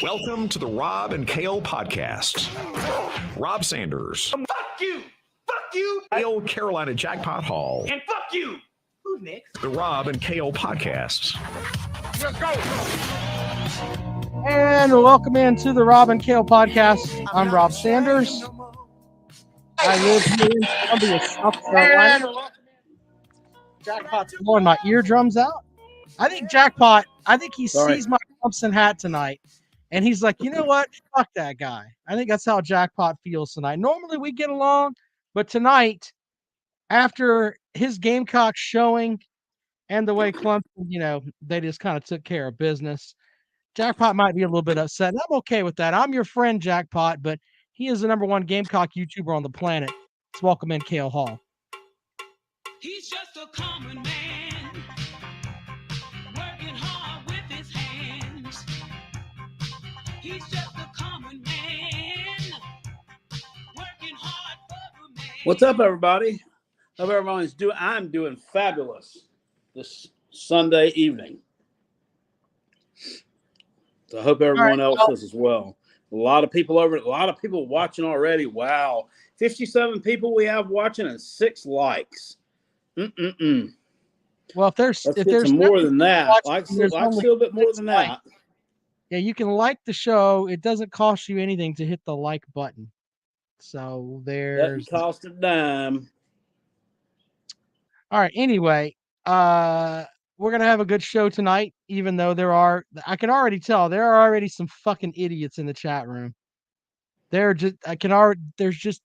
Welcome to the Rob and Kale podcast. Rob Sanders. Fuck you! Fuck you! Kale Carolina Jackpot Hall. And fuck you! Who's next? The Rob and Kale podcast. Let's go! And welcome into the Rob and Kale podcast. I'm Rob Sanders. I live here in Columbia, South Carolina. Jackpot's blowing my eardrums out. I think he sees my Clemson hat tonight. And he's like, you know what? Fuck that guy. I think that's how Jackpot feels tonight. Normally we get along, but tonight, after his Gamecock showing and the way Clemson, they just kind of took care of business, Jackpot might be a little bit upset. And I'm okay with that. I'm your friend, Jackpot, but he is the #1 Gamecock YouTuber on the planet. Let's welcome in Kale Hall. He's just a common man, working hard with his hands. He's just a common man, working hard for the man. What's up, everybody? Hope everyone's doing. I'm doing fabulous this Sunday evening. So I hope everyone else is as well. A lot of people watching already. Wow, 57 people we have watching and 6 likes. Well, if there's more than that, like still a bit more than that. Yeah, you can like the show. It doesn't cost you anything to hit the like button. So there's Doesn't cost a dime. All right. Anyway, we're gonna have a good show tonight, even though I can already tell there are already some fucking idiots in the chat room. There's just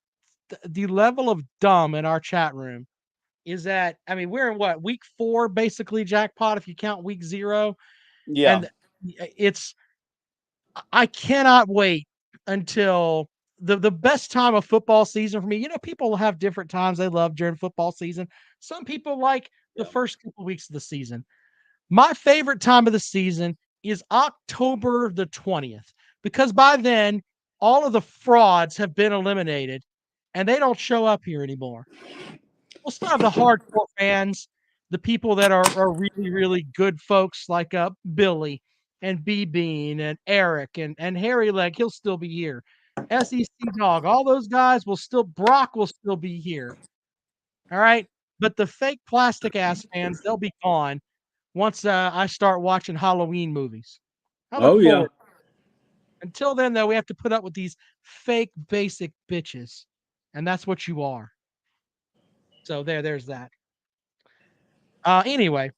the level of dumb in our chat room is that, I mean, we're in week 4, basically, Jackpot, if you count week 0. Yeah. And I cannot wait until the best time of football season for me. People have different times they love during football season. Some people like the first couple weeks of the season. My favorite time of the season is October the 20th, because by then all of the frauds have been eliminated and they don't show up here anymore. We'll still have the hardcore fans, the people that are really, really good folks like Billy and B-Bean and Eric and Harry Leg. He'll still be here. SEC Dog, all those guys Brock will still be here. All right. But the fake plastic ass fans, they'll be gone once I start watching Halloween movies. Yeah. Until then, though, we have to put up with these fake basic bitches. And that's what you are. So there's that. Anyway.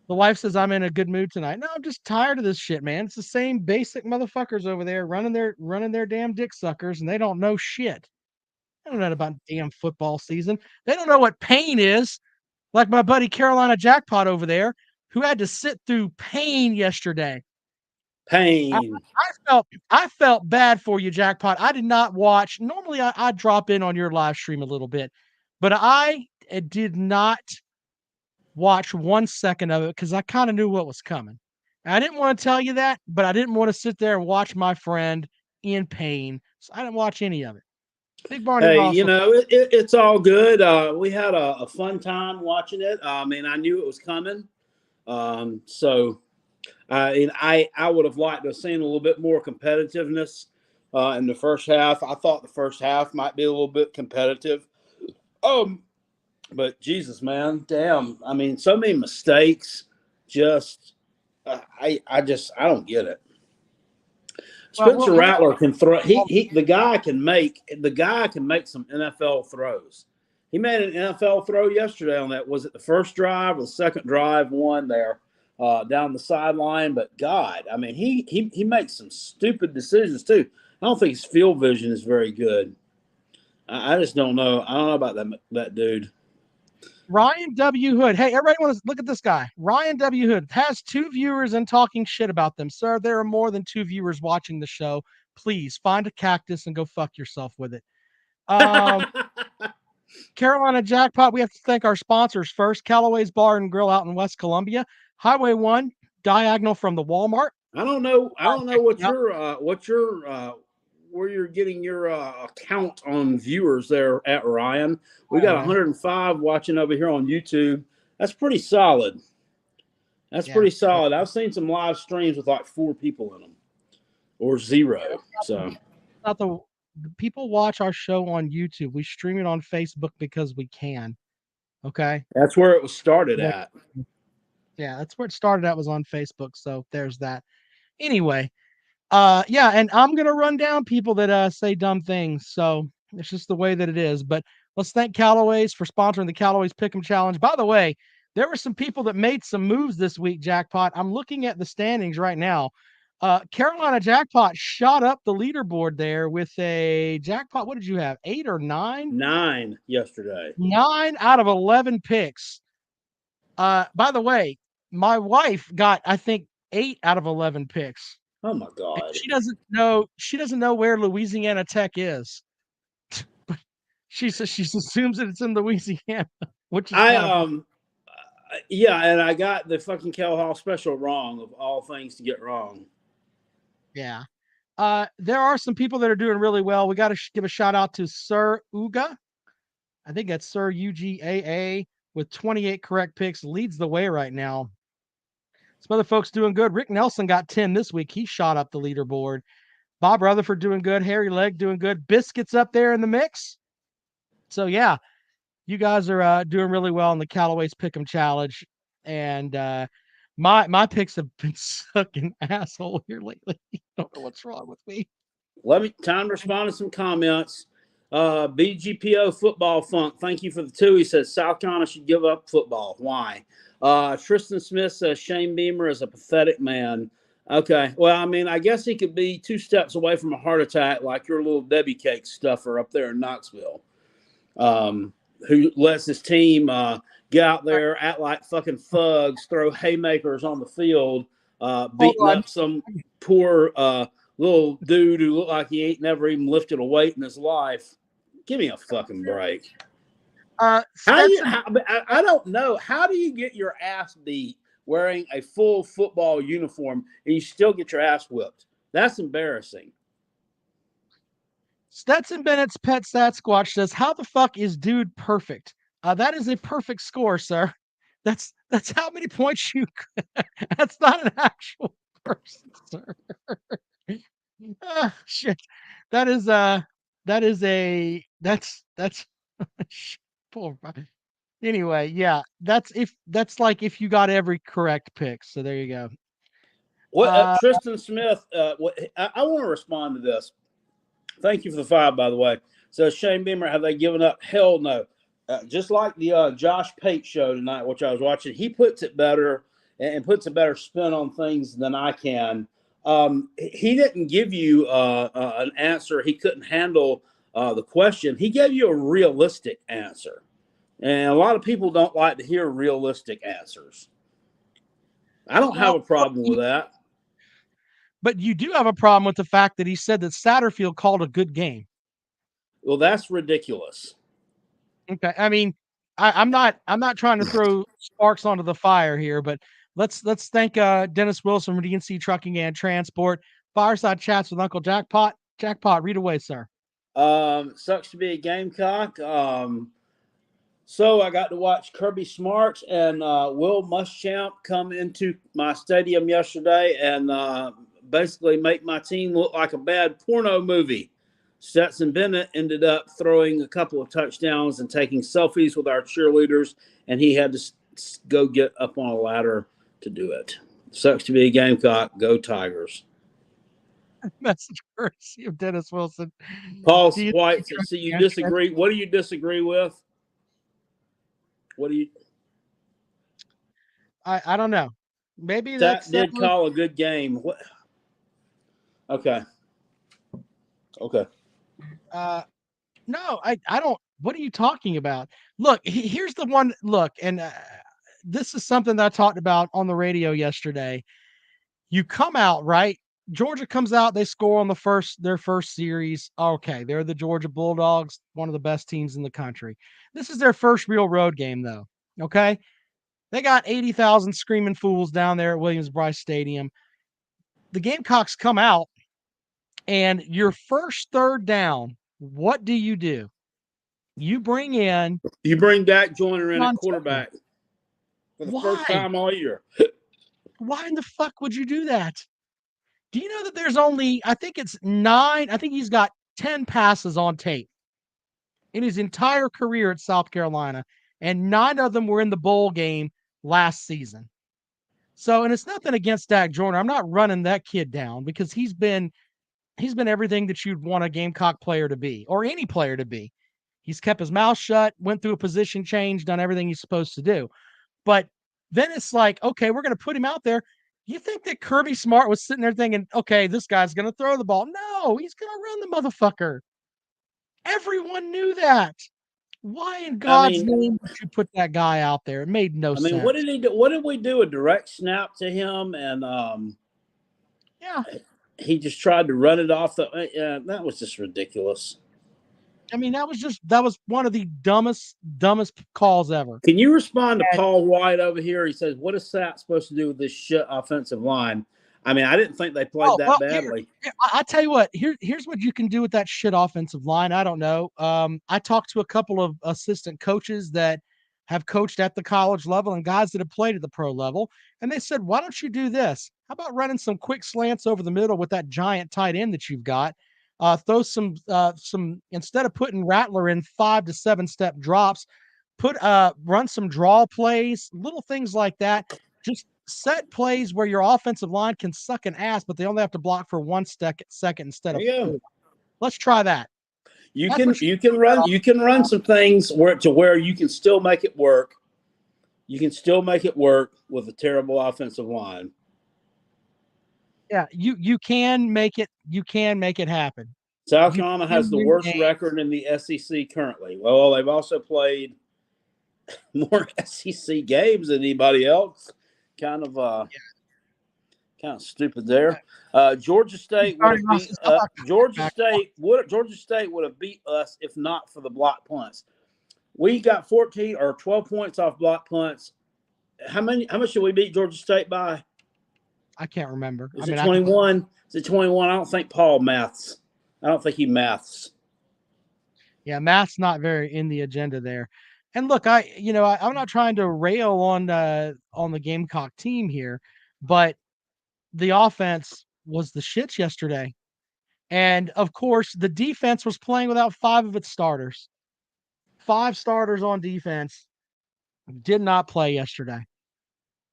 The wife says I'm in a good mood tonight. No, I'm just tired of this shit, man. It's the same basic motherfuckers over there running their damn dick suckers, and they don't know shit. They don't know about damn football season. They don't know what pain is. Like my buddy Carolina Jackpot over there, who had to sit through pain yesterday. Pain. I felt bad for you, Jackpot. I did not watch. Normally, I drop in on your live stream a little bit, but I did not watch 1 second of it because I kind of knew what was coming. And I didn't want to tell you that, but I didn't want to sit there and watch my friend in pain, so I didn't watch any of it. Big Barney. Hey, it's all good. We had a fun time watching it. I mean, I knew it was coming. So I would have liked to have seen a little bit more competitiveness in the first half. I thought the first half might be a little bit competitive. But Jesus, man, damn. I mean, so many mistakes. Just, I don't get it. Spencer Rattler can throw. The guy can make some NFL throws. He made an NFL throw yesterday on that. Was it the first drive or the second drive? One there down the sideline. But God, I mean, he makes some stupid decisions too. I don't think his field vision is very good. I just don't know. I don't know about that dude. Ryan W. Hood. Hey, everybody want to look at this guy. Ryan W. Hood has 2 viewers and talking shit about them. Sir, there are more than 2 viewers watching the show. Please find a cactus and go fuck yourself with it. Carolina Jackpot, we have to thank our sponsors first. Callaway's Bar and Grill out in West Columbia. Highway 1, diagonal from the Walmart. I don't know where you're getting your count on viewers there at Ryan. We got 105 watching over here on YouTube. That's pretty solid. That's pretty solid. I've seen some live streams with like 4 people in them, or 0. So not the people watch our show on YouTube. We stream it on Facebook because we can. Okay. That's where it was started at. Yeah, that's where it started at, was on Facebook. So there's that. Anyway, yeah, and I'm gonna run down people that say dumb things. So it's just the way that it is. But let's thank Callaway's for sponsoring the Callaway's Pick'em Challenge. By the way, there were some people that made some moves this week, Jackpot. I'm looking at the standings right now. Carolina Jackpot shot up the leaderboard there with a Jackpot. What did you have? 8 or 9? 9 yesterday. 9 out of 11 picks. By the way, my wife got, I think, 8 out of 11 picks. Oh my God. And she doesn't know where Louisiana Tech is. But she assumes that it's in Louisiana, which is yeah, and I got the fucking Cal Hall special wrong, of all things to get wrong. Yeah. There are some people that are doing really well. We got to give a shout out to Sir Uga. I think that's Sir UGAA with 28 correct picks, leads the way right now. Some other folks doing good. Rick Nelson got 10 this week. He shot up the leaderboard. Bob Rutherford doing good. Harry Legg doing good. Biscuits up there in the mix. So yeah, you guys are doing really well in the Callaway's Pick'em Challenge. And my picks have been sucking asshole here lately. I don't know what's wrong with me. Time to respond to some comments. BGPO Football Funk, thank you for the 2. He says South Carolina should give up football. Why? Tristan Smith says Shane Beamer is a pathetic man. Okay. Well, I mean, I guess he could be 2 steps away from a heart attack like your little Debbie cake stuffer up there in Knoxville, who lets his team get out there, act like fucking thugs, throw haymakers on the field, beating up some poor little dude who looked like he ain't never even lifted a weight in his life. Give me a fucking break. I don't know. How do you get your ass beat wearing a full football uniform and you still get your ass whipped? That's embarrassing. Stetson Bennett's Pet Sasquatch says, how the fuck is dude perfect? That is a perfect score, sir. That's how many points you that's not an actual person, sir. Shit. That's poor. Anyway, yeah, that's like if you got every correct pick. So there you go. What Tristan Smith? I want to respond to this. Thank you for the 5, by the way. So Shane Beamer, have they given up? Hell no. Just like the Josh Pate show tonight, which I was watching, he puts it better and puts a better spin on things than I can. He didn't give you an answer. He couldn't handle the question. He gave you a realistic answer. And a lot of people don't like to hear realistic answers. I don't have a problem with that. But you do have a problem with the fact that he said that Satterfield called a good game. Well, that's ridiculous. Okay. I mean, I'm not trying to throw sparks onto the fire here, but let's thank Dennis Wilson from DNC Trucking and Transport. Fireside Chats with Uncle Jackpot. Jackpot, read away, sir. Sucks to be a Gamecock. So I got to watch Kirby Smart and Will Muschamp come into my stadium yesterday and basically make my team look like a bad porno movie. Stetson Bennett ended up throwing a couple of touchdowns and taking selfies with our cheerleaders, and he had to go get up on a ladder to do it. Sucks to be a Gamecock. Go Tigers. Message courtesy of Dennis Wilson. Paul White says, so you disagree. What do you disagree with? What do you? I don't know. Maybe that did call a good game. What? Okay. No, I don't. What are you talking about? Look, here's the one. Look, and this is something that I talked about on the radio yesterday. You come out, right? Georgia comes out, they score on their first series. Okay, they're the Georgia Bulldogs, one of the best teams in the country. This is their first real road game, though. Okay, they got 80,000 screaming fools down there at Williams-Brice Stadium. The Gamecocks come out, and your first third down, what do? You bring Dak Joyner in at quarterback for the first time all year. Why in the fuck would you do that? Do you know that there's only, I think it's 9, I think he's got 10 passes on tape in his entire career at South Carolina, and 9 of them were in the bowl game last season. So, and it's nothing against Dak Joyner. I'm not running that kid down because he's been everything that you'd want a Gamecock player to be, or any player to be. He's kept his mouth shut, went through a position change, done everything he's supposed to do. But then it's like, okay, we're going to put him out there. You think that Kirby Smart was sitting there thinking, okay, this guy's going to throw the ball? No, he's going to run the motherfucker. Everyone knew that. Why in God's name would you put that guy out there? It made no sense. What did he do? What did we do? A direct snap to him, and yeah, he just tried to run it off the. That was just ridiculous. I mean, that was one of the dumbest calls ever. Can you respond to Paul White over here? He says, "What is Sat supposed to do with this shit offensive line?" I mean, I didn't think they played that badly. I tell you what, here's what you can do with that shit offensive line. I don't know. I talked to a couple of assistant coaches that have coached at the college level and guys that have played at the pro level, and they said, "Why don't you do this? How about running some quick slants over the middle with that giant tight end that you've got? Throw some instead of putting Rattler in 5 to 7 step drops, run some draw plays, little things like that. Just set plays where your offensive line can suck an ass, but they only have to block for 1 second instead of 4. Let's try that. You can run some things where you can still make it work. You can still make it work with a terrible offensive line. Yeah, you can make it. You can make it happen. South Carolina has the worst record in the SEC currently. Well, they've also played more SEC games than anybody else. Kind of stupid there. Georgia State would have beat us if not for the block punts. We got 14 or 12 points off block punts. How much did we beat Georgia State by? I can't remember. Is it 21? Is it 21? I don't think Paul maths. I don't think he maths. Yeah, math's not very in the agenda there. And look, I'm not trying to rail on the Gamecock team here, but the offense was the shits yesterday. And of course, the defense was playing without 5 of its starters. 5 starters on defense did not play yesterday.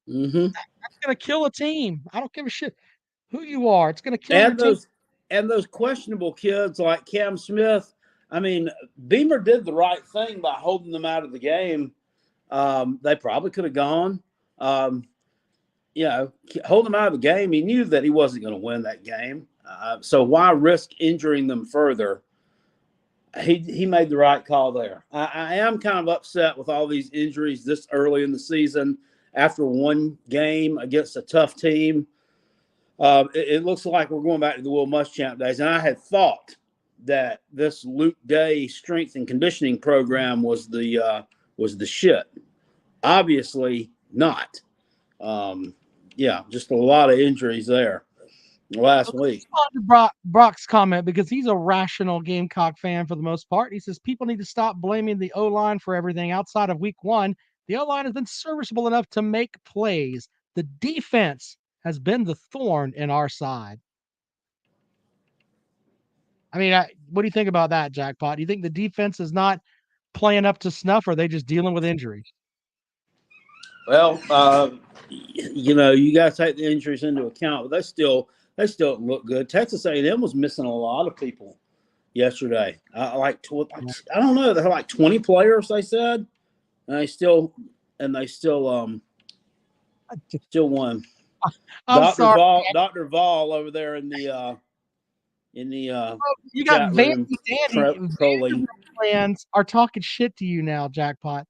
Mm-hmm. That's going to kill a team. I don't give a shit who you are. It's going to kill your team. And those questionable kids like Cam Smith, I mean, Beamer did the right thing by holding them out of the game. They probably could have gone. Hold them out of the game. He knew that he wasn't going to win that game. So why risk injuring them further? He made the right call there. I am kind of upset with all these injuries this early in the season after one game against a tough team. It looks like we're going back to the Will Muschamp days. And I had thought that this Luke Day strength and conditioning program was the shit. Obviously not. Just a lot of injuries there last week. Brock's comment, because he's a rational Gamecock fan for the most part. He says people need to stop blaming the O-line for everything outside of week 1. The O-line has been serviceable enough to make plays. The defense has been the thorn in our side. I mean, what do you think about that, Jackpot? Do you think the defense is not playing up to snuff, or are they just dealing with injuries? Well, you got to take the injuries into account, but they still look good. Texas A&M was missing a lot of people yesterday. I don't know. They're like 20 players, they said, and they still won. Dr. Vol over there in the you got Vandy fans are talking shit to you now, Jackpot.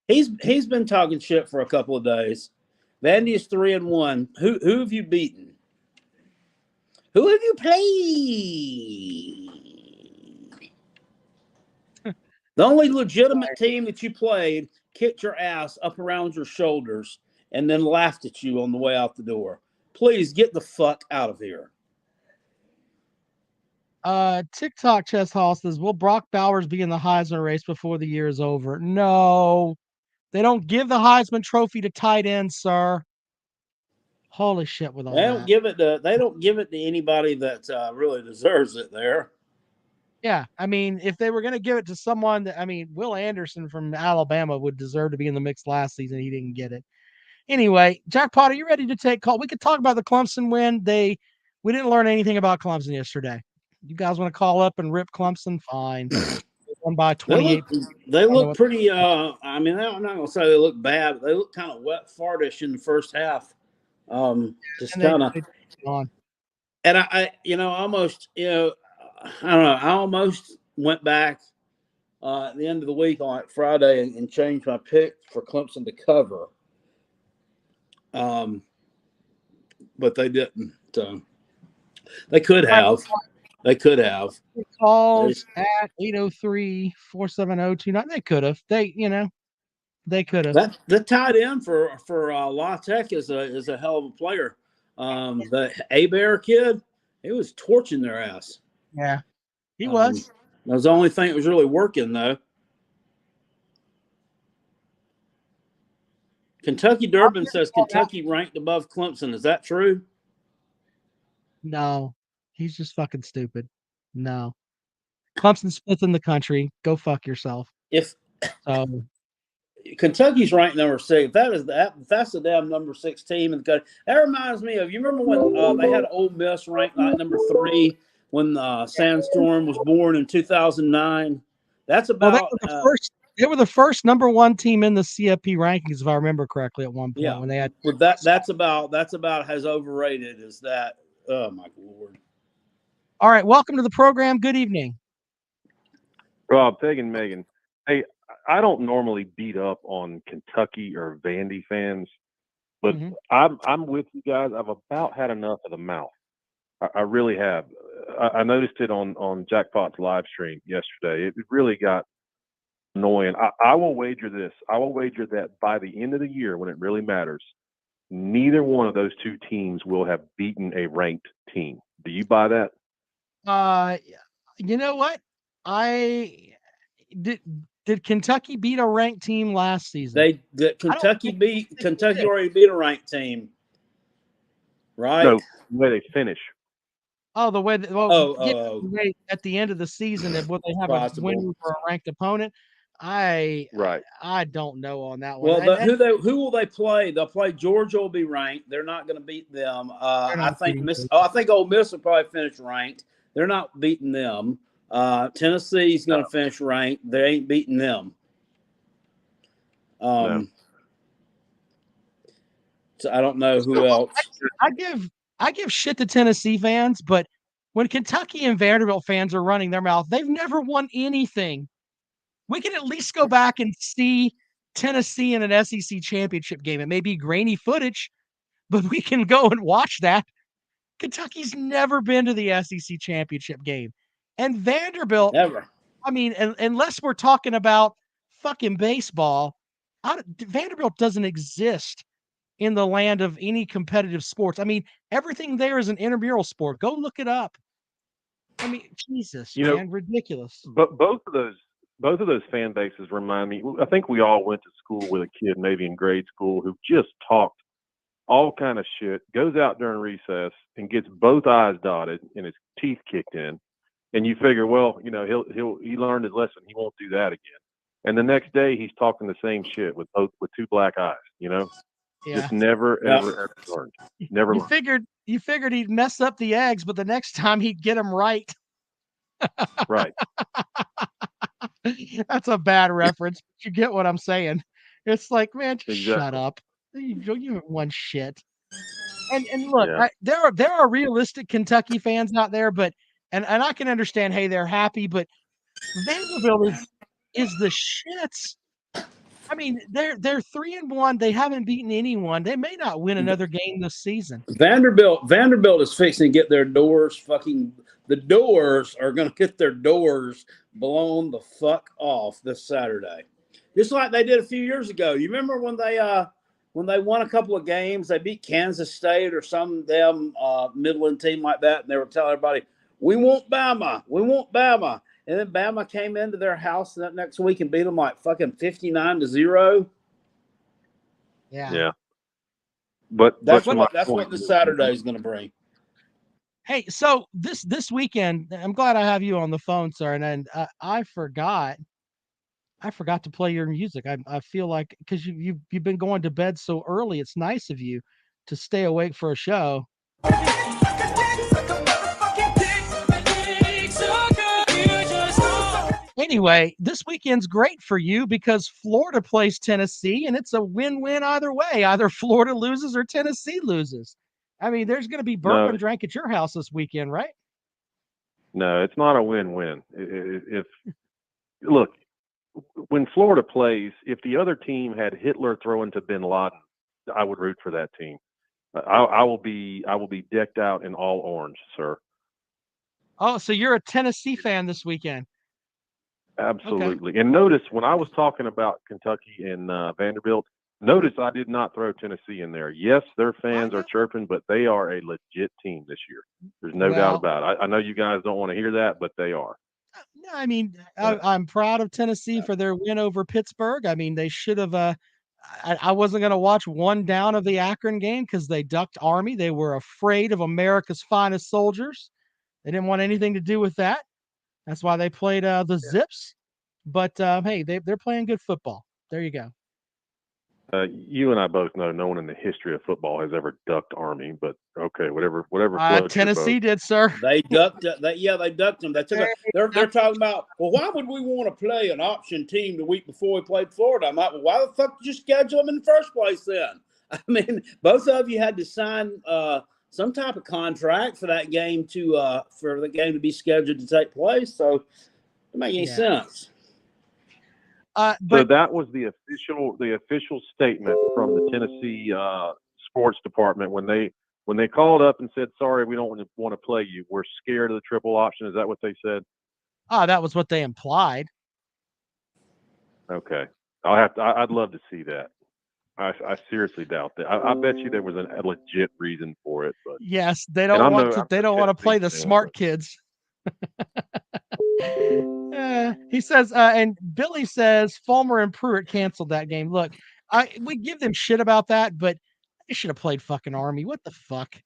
He's been talking shit for a couple of days. Vandy is 3-1. Who have you beaten? Who have you played? The only legitimate team that you played kicked your ass up around your shoulders and then laughed at you on the way out the door. Please get the fuck out of here. TikTok Chess Hall says, will Brock Bowers be in the Heisman race before the year is over? No. They don't give the Heisman Trophy to tight ends, sir. Holy shit! With all They that, don't give it to anybody that really deserves it there. yeah. I mean, if they were going to give it to someone that, I mean, Will Anderson from Alabama would deserve to be in the mix last season. He didn't get it. Anyway, Jackpot, are you ready to take call? We could talk about the Clemson win. We didn't learn anything about Clemson yesterday. You guys want to call up and rip Clemson? Fine. They won by 28. They look pretty. I mean, I'm not gonna say they look bad. But they look kind of wet fartish in the first half. Just kind of. And I almost, I don't know. I almost went back at the end of the week on Friday and changed my pick for Clemson to cover. But they didn't. They could have. They could have. Calls at 803-470-29. They could have. They could have. The tight end for La Tech is a hell of a player. The Bear kid, he was torching their ass. Yeah, he was. That was the only thing that was really working, though. Kentucky Durbin says Kentucky ranked above Clemson. Is that true? No, he's just fucking stupid. No. Clemson's fifth in the country. Go fuck yourself. If Kentucky's ranked number 6, that's the damn number 6 team in the country. That reminds me of, you remember when they had Ole Miss ranked like number 3 when Sandstorm was born in 2009? That's about they were the first number 1 team in the CFP rankings, if I remember correctly, at one point. Yeah, when they had that's about as overrated as that. Oh my Lord! All right, welcome to the program. Good evening, Rob, Peg, and Megan. Hey, I don't normally beat up on Kentucky or Vandy fans, but I'm with you guys. I've about had enough of the mouth. I really have. I noticed it on Jackpot's live stream yesterday. It really got annoying. I will wager this. I will wager that by the end of the year, when it really matters, neither one of those two teams will have beaten a ranked team. Do you buy that? You know what? Did Kentucky beat a ranked team last season? Kentucky already beat a ranked team, right? No, the way they finish. Oh, the way at the end of the season, will they have a win for a ranked opponent? I don't know on that one. Well, who will they play? They'll play Georgia. Will be ranked. They're not going to beat them. I think Ole Miss will probably finish ranked. They're not beating them. Tennessee's going to finish ranked. They ain't beating them. So I don't know who else. I give shit to Tennessee fans, but when Kentucky and Vanderbilt fans are running their mouth, they've never won anything. We can at least go back and see Tennessee in an SEC championship game. It may be grainy footage, but we can go and watch that. Kentucky's never been to the SEC championship game. And Vanderbilt, never. I mean, unless we're talking about fucking baseball, Vanderbilt doesn't exist in the land of any competitive sports. I mean, everything there is an intramural sport. Go look it up. I mean, Jesus, man, ridiculous. But both of those fan bases remind me. I think we all went to school with a kid, maybe in grade school, who just talked all kind of shit, goes out during recess and gets both eyes dotted and his teeth kicked in. And you figure, well, he learned his lesson. He won't do that again. And the next day he's talking the same shit with two black eyes, Yeah. Just never, ever learned. Never learned. You figured he'd mess up the eggs, but the next time he'd get them right. Right. That's a bad reference. But you get what I'm saying. It's like, man, just exactly. Shut up. You haven't won shit. And look, there are realistic Kentucky fans out there, but and I can understand, hey, they're happy, but Vanderbilt is the shits. I mean, they're 3-1. They haven't beaten anyone. They may not win another game this season. Vanderbilt is fixing to get their doors the doors are going to get their doors blown the fuck off this Saturday. Just like they did a few years ago. You remember when they won a couple of games, they beat Kansas State or some damn Midland team like that, and they were telling everybody, we want Bama. We want Bama. And then Bama came into their house that next week and beat them like fucking 59-0. Yeah. that's to what my point, the Saturday is going to bring. Hey, so this weekend, I'm glad I have you on the phone, sir. And I forgot to play your music. I feel like because you've been going to bed so early, it's nice of you to stay awake for a show. Anyway, this weekend's great for you because Florida plays Tennessee, and it's a win-win either way. Either Florida loses or Tennessee loses. I mean, there's going to be bourbon drank at your house this weekend, right? No, it's not a win-win. If look, when Florida plays, if the other team had Hitler throwing to Bin Laden, I would root for that team. I will be decked out in all orange, sir. Oh, so you're a Tennessee fan this weekend? Absolutely. Okay. And notice when I was talking about Kentucky and Vanderbilt, notice I did not throw Tennessee in there. Yes, their fans are chirping, but they are a legit team this year. There's no doubt about it. I know you guys don't want to hear that, but they are. No, I mean, I'm proud of Tennessee for their win over Pittsburgh. I mean, they should have. I wasn't going to watch one down of the Akron game because they ducked Army. They were afraid of America's finest soldiers. They didn't want anything to do with that. That's why they played the Zips. But hey, they're playing good football. There you go. You and I both know no one in the history of football has ever ducked Army, but okay, whatever. Tennessee did, sir. They ducked. They ducked them. They're talking about. Well, why would we want to play an option team the week before we played Florida? I'm like, well, why the fuck did you schedule them in the first place then? I mean, both of you had to sign some type of contract for that game to be scheduled to take place. So it doesn't make any sense. So that was the official statement from the Tennessee sports department when they called up and said, "Sorry, we don't want to play you. We're scared of the triple option." Is that what they said? That was what they implied. Okay, I'd love to see that. I seriously doubt that. I bet you there was a legit reason for it. But yes, they don't want to play the smart kids. He says, and Billy says Fulmer and Pruitt canceled that game. Look, we give them shit about that, but they should have played fucking Army. What the fuck?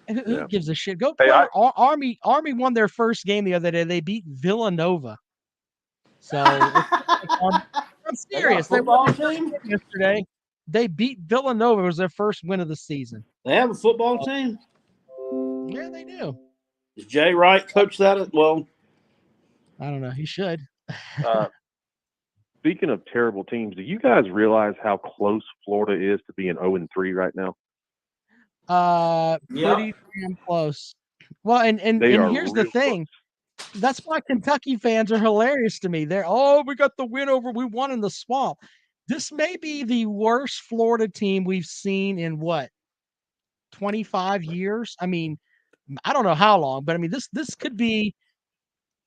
Who gives a shit? Go play Army. Army won their first game the other day. They beat Villanova. So I'm serious. They won yesterday. They beat Villanova. It was their first win of the season. They have a football team? Yeah, they do. Does Jay Wright coach that as well? I don't know. He should. Speaking of terrible teams, do you guys realize how close Florida is to being 0-3 right now? Pretty damn close. Well, and here's the thing. Close. That's why Kentucky fans are hilarious to me. We got the win over. We won in the swamp. This may be the worst Florida team we've seen in 25 years. I mean, I don't know how long, but I mean, this could be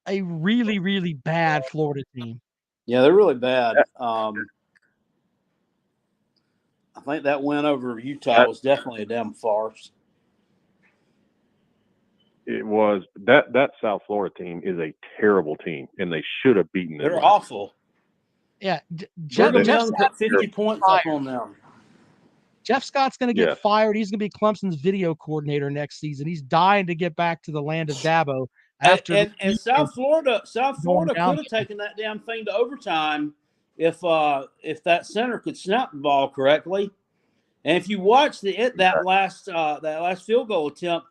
a really, really bad Florida team. Yeah, they're really bad. I think that win over Utah was definitely a damn farce. It was. That South Florida team is a terrible team, and they should have beaten them. They're awful. Yeah, Jeff put 50 points up on them. Jeff Scott's going to get fired. He's going to be Clemson's video coordinator next season. He's dying to get back to the land of Dabo. And South Florida could have taken that damn thing to overtime if that center could snap the ball correctly. And if you watch that last field goal attempt,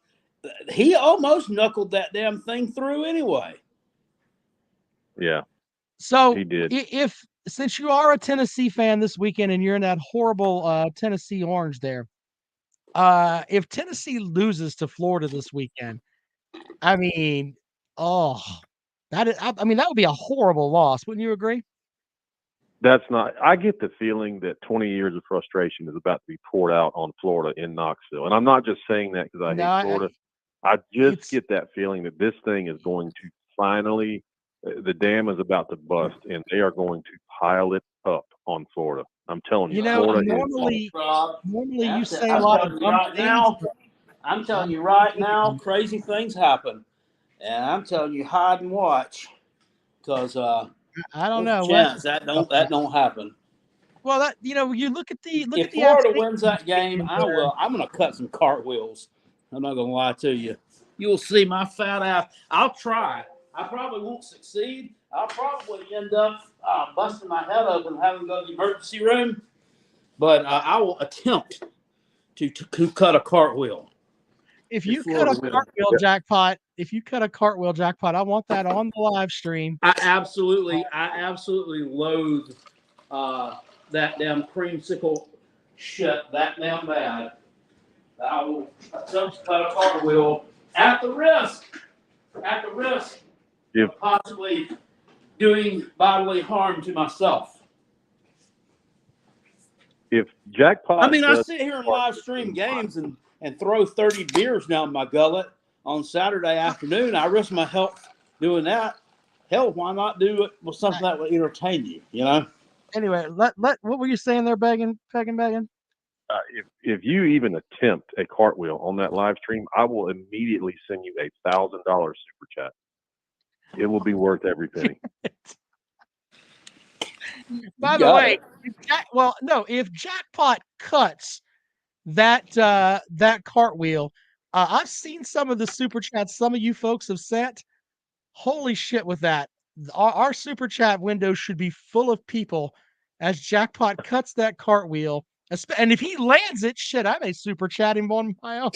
he almost knuckled that damn thing through anyway. Yeah. So he did. Since you are a Tennessee fan this weekend and you're in that horrible Tennessee orange there, if Tennessee loses to Florida this weekend, I mean, that would be a horrible loss. Wouldn't you agree? I get the feeling that 20 years of frustration is about to be poured out on Florida in Knoxville. And I'm not just saying that because I hate Florida. I just get that feeling that this thing is going to finally, the dam is about to bust and they are going to pile it up on Florida. I'm telling you, Florida normally you say a lot of right now. I'm telling you right now, crazy things happen. And I'm telling you, hide and watch. Because I don't know. That don't happen. Well, that you look at the If Florida wins that game, I will. I'm going to cut some cartwheels. I'm not going to lie to you. You'll see my fat ass. I'll try. I probably won't succeed. I'll probably end up busting my head open and having to go to the emergency room. But I will attempt to cut a cartwheel. If you cut a cartwheel jackpot, I want that on the live stream. I absolutely loathe that damn creamsicle shit that damn bad. I will attempt to cut a cartwheel at the risk of possibly doing bodily harm to myself. If jackpot, I mean, I sit here and live stream games and throw 30 beers down my gullet on Saturday afternoon. I risk my health doing that. Hell, why not do it with something that would entertain you? You know. Anyway, what were you saying there, Megan? If you even attempt a cartwheel on that live stream, I will immediately send you $1,000 super chat. It will be worth every penny. By the way, if jackpot cuts that cartwheel, I've seen some of the super chats some of you folks have sent. Holy shit with that. Our super chat window should be full of people as jackpot cuts that cartwheel. And if he lands it, shit, I may super chat him on my own.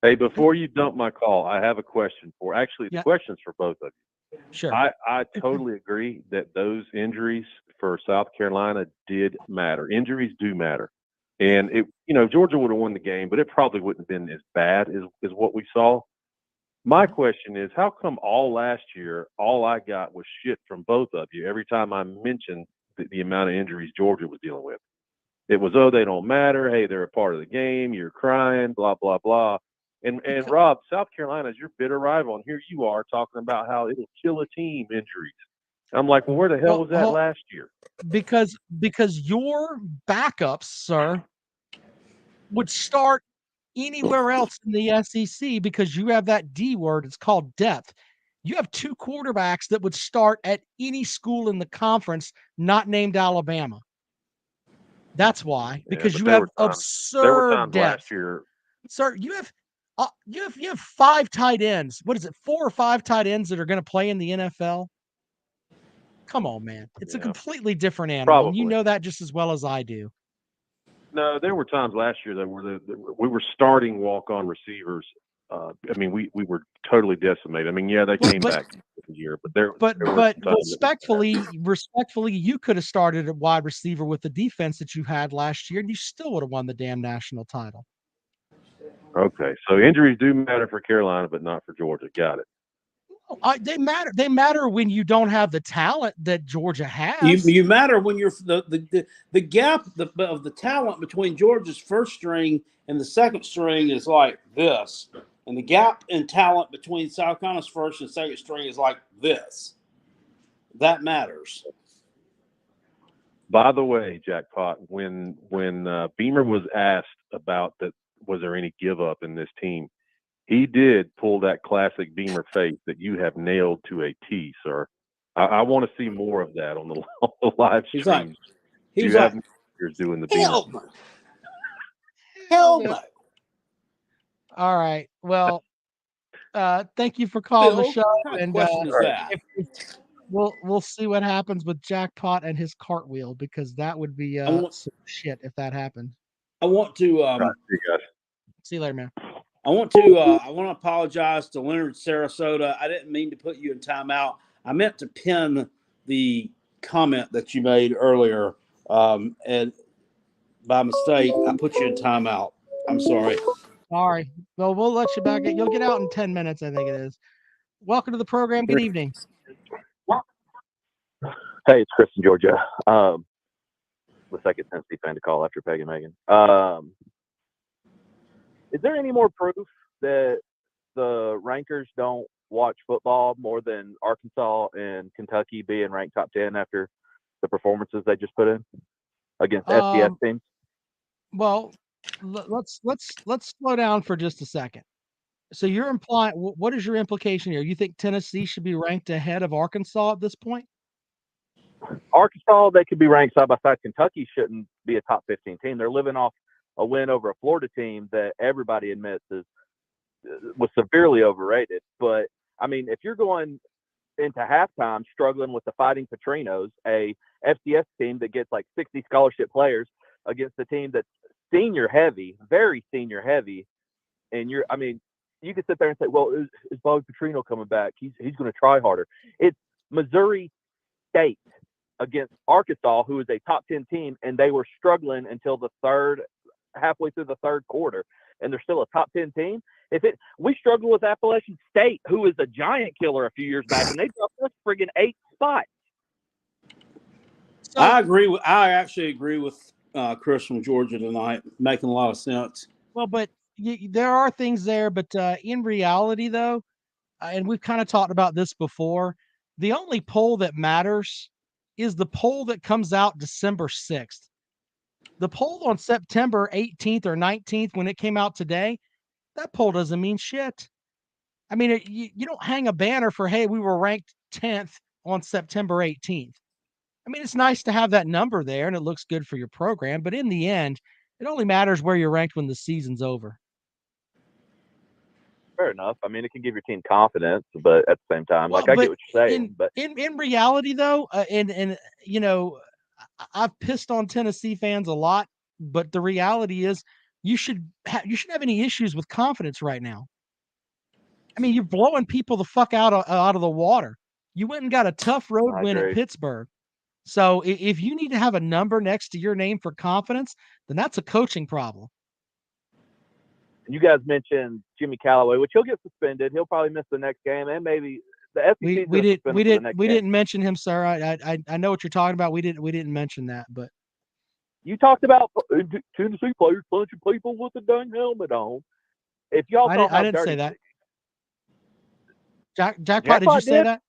Hey, before you dump my call, I have a question the question's for both of you. Sure. I totally agree that those injuries for South Carolina did matter. Injuries do matter. And Georgia would have won the game, but it probably wouldn't have been as bad as what we saw. My question is, how come all last year, all I got was shit from both of you every time I mentioned the amount of injuries Georgia was dealing with? It was, they don't matter. Hey, they're a part of the game. You're crying, blah, blah, blah. And Rob, South Carolina is your bitter rival, and here you are talking about how it'll kill a team, injuries. I'm like, well, where the hell was that last year? Because your backups, sir, would start anywhere else in the SEC because you have that D word. It's called depth. You have two quarterbacks that would start at any school in the conference not named Alabama. That's why, because you have absurd depth. Last year. Sir, you have 5 tight ends. What is it? 4 or 5 tight ends that are going to play in the NFL? Come on, man. It's a completely different animal. And you know that just as well as I do. No, there were times last year that we were starting walk-on receivers. We were totally decimated. They came back this year, but respectfully, you could have started at wide receiver with the defense that you had last year, and you still would have won the damn national title. Okay, so injuries do matter for Carolina, but not for Georgia. Got it. They matter. They matter when you don't have the talent that Georgia has. You matter when you're the gap of the talent between Georgia's first string and the second string is like this, and the gap in talent between South Carolina's first and second string is like this. That matters. By the way, Jackpot, when Beamer was asked about that, was there any give up in this team? He did pull that classic Beamer face that you have nailed to a T, sir. I want to see more of that on the live stream. He's doing the Beamer. Hell no. All right. Well, thank you for calling the show. And we'll see what happens with Jackpot and his cartwheel, because that would be some shit if that happened. I want to see you later, man. I want to apologize to Leonard Sarasota. I didn't mean to put you in timeout. I meant to pin the comment that you made earlier, and by mistake, I put you in timeout. I'm sorry. Sorry. Well, we'll let you back. You'll get out in 10 minutes, I think it is. Welcome to the program. Good evening. Hey, it's Chris in Georgia. The second Tennessee fan to call after Peg and Megan. Is there any more proof that the rankers don't watch football more than Arkansas and Kentucky being ranked top 10 after the performances they just put in against FCS teams? Well, let's slow down for just a second. So you're implying, what is your implication here? You think Tennessee should be ranked ahead of Arkansas at this point? Arkansas, they could be ranked side by side. Kentucky shouldn't be a top 15 team. They're living off a win over a Florida team that everybody admits was severely overrated. But I mean, if you're going into halftime struggling with the Fighting Petrinos, a FCS team that gets like 60 scholarship players against a team that's senior heavy, very senior heavy, and you could sit there and say, well, is Bobby Petrino coming back? He's going to try harder. It's Missouri State against Arkansas, who is a top 10 team, and they were struggling until halfway through the third quarter, and they're still a top 10 team. We struggled with Appalachian State, who was a giant killer a few years back, and they dropped us friggin' 8 spots. So, I actually agree with Chris from Georgia tonight, making a lot of sense. Well, but there are things there, but in reality, though, and we've kind of talked about this before, the only poll that matters is the poll that comes out December 6th. The poll on September 18th or 19th, when it came out today, that poll doesn't mean shit. I mean, you don't hang a banner for, hey, we were ranked 10th on September 18th. I mean, it's nice to have that number there, and it looks good for your program, but in the end, it only matters where you're ranked when the season's over. Fair enough. I mean, it can give your team confidence, but at the same time, I get what you're saying. But in reality, though, and you know, I've pissed on Tennessee fans a lot, but the reality is, you should have any issues with confidence right now. I mean, you're blowing people the fuck out of the water. You went and got a tough road win at Pittsburgh. So if you need to have a number next to your name for confidence, then that's a coaching problem. You guys mentioned Jimmy Callaway, which he'll get suspended. He'll probably miss the next game, and maybe the SEC. We didn't mention him, sir. I know what you're talking about. We didn't mention that, but you talked about Tennessee players punching people with a dang helmet on. If y'all, I didn't say that. Jackpot, did you say that?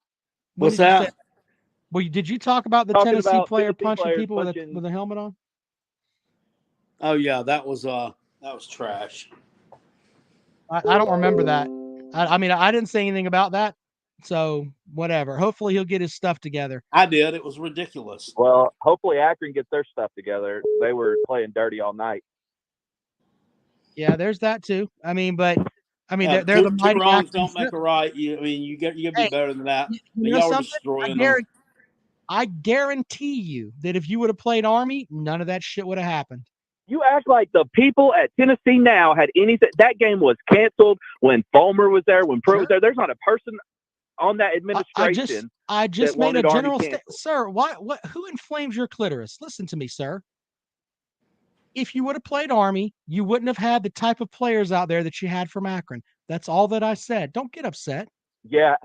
What's that? Well, did you talk about the Tennessee player punching people with a helmet on? Oh yeah, that was trash. I don't remember that. I mean, I didn't say anything about that. So whatever. Hopefully he'll get his stuff together. I did. It was ridiculous. Well, hopefully Akron gets their stuff together. They were playing dirty all night. Yeah, there's that too. I mean, they're the mighty. Two wrongs don't make a right. You got to be better than that. Y'all were destroying them. I guarantee you that if you would have played Army, none of that shit would have happened. You act like the people at Tennessee now had anything. That game was canceled when Fulmer was there, when Pruitt was there. There's not a person on that administration. I just made a general statement. Sir, who inflames your clitoris? Listen to me, sir. If you would have played Army, you wouldn't have had the type of players out there that you had from Akron. That's all that I said. Don't get upset. Yeah.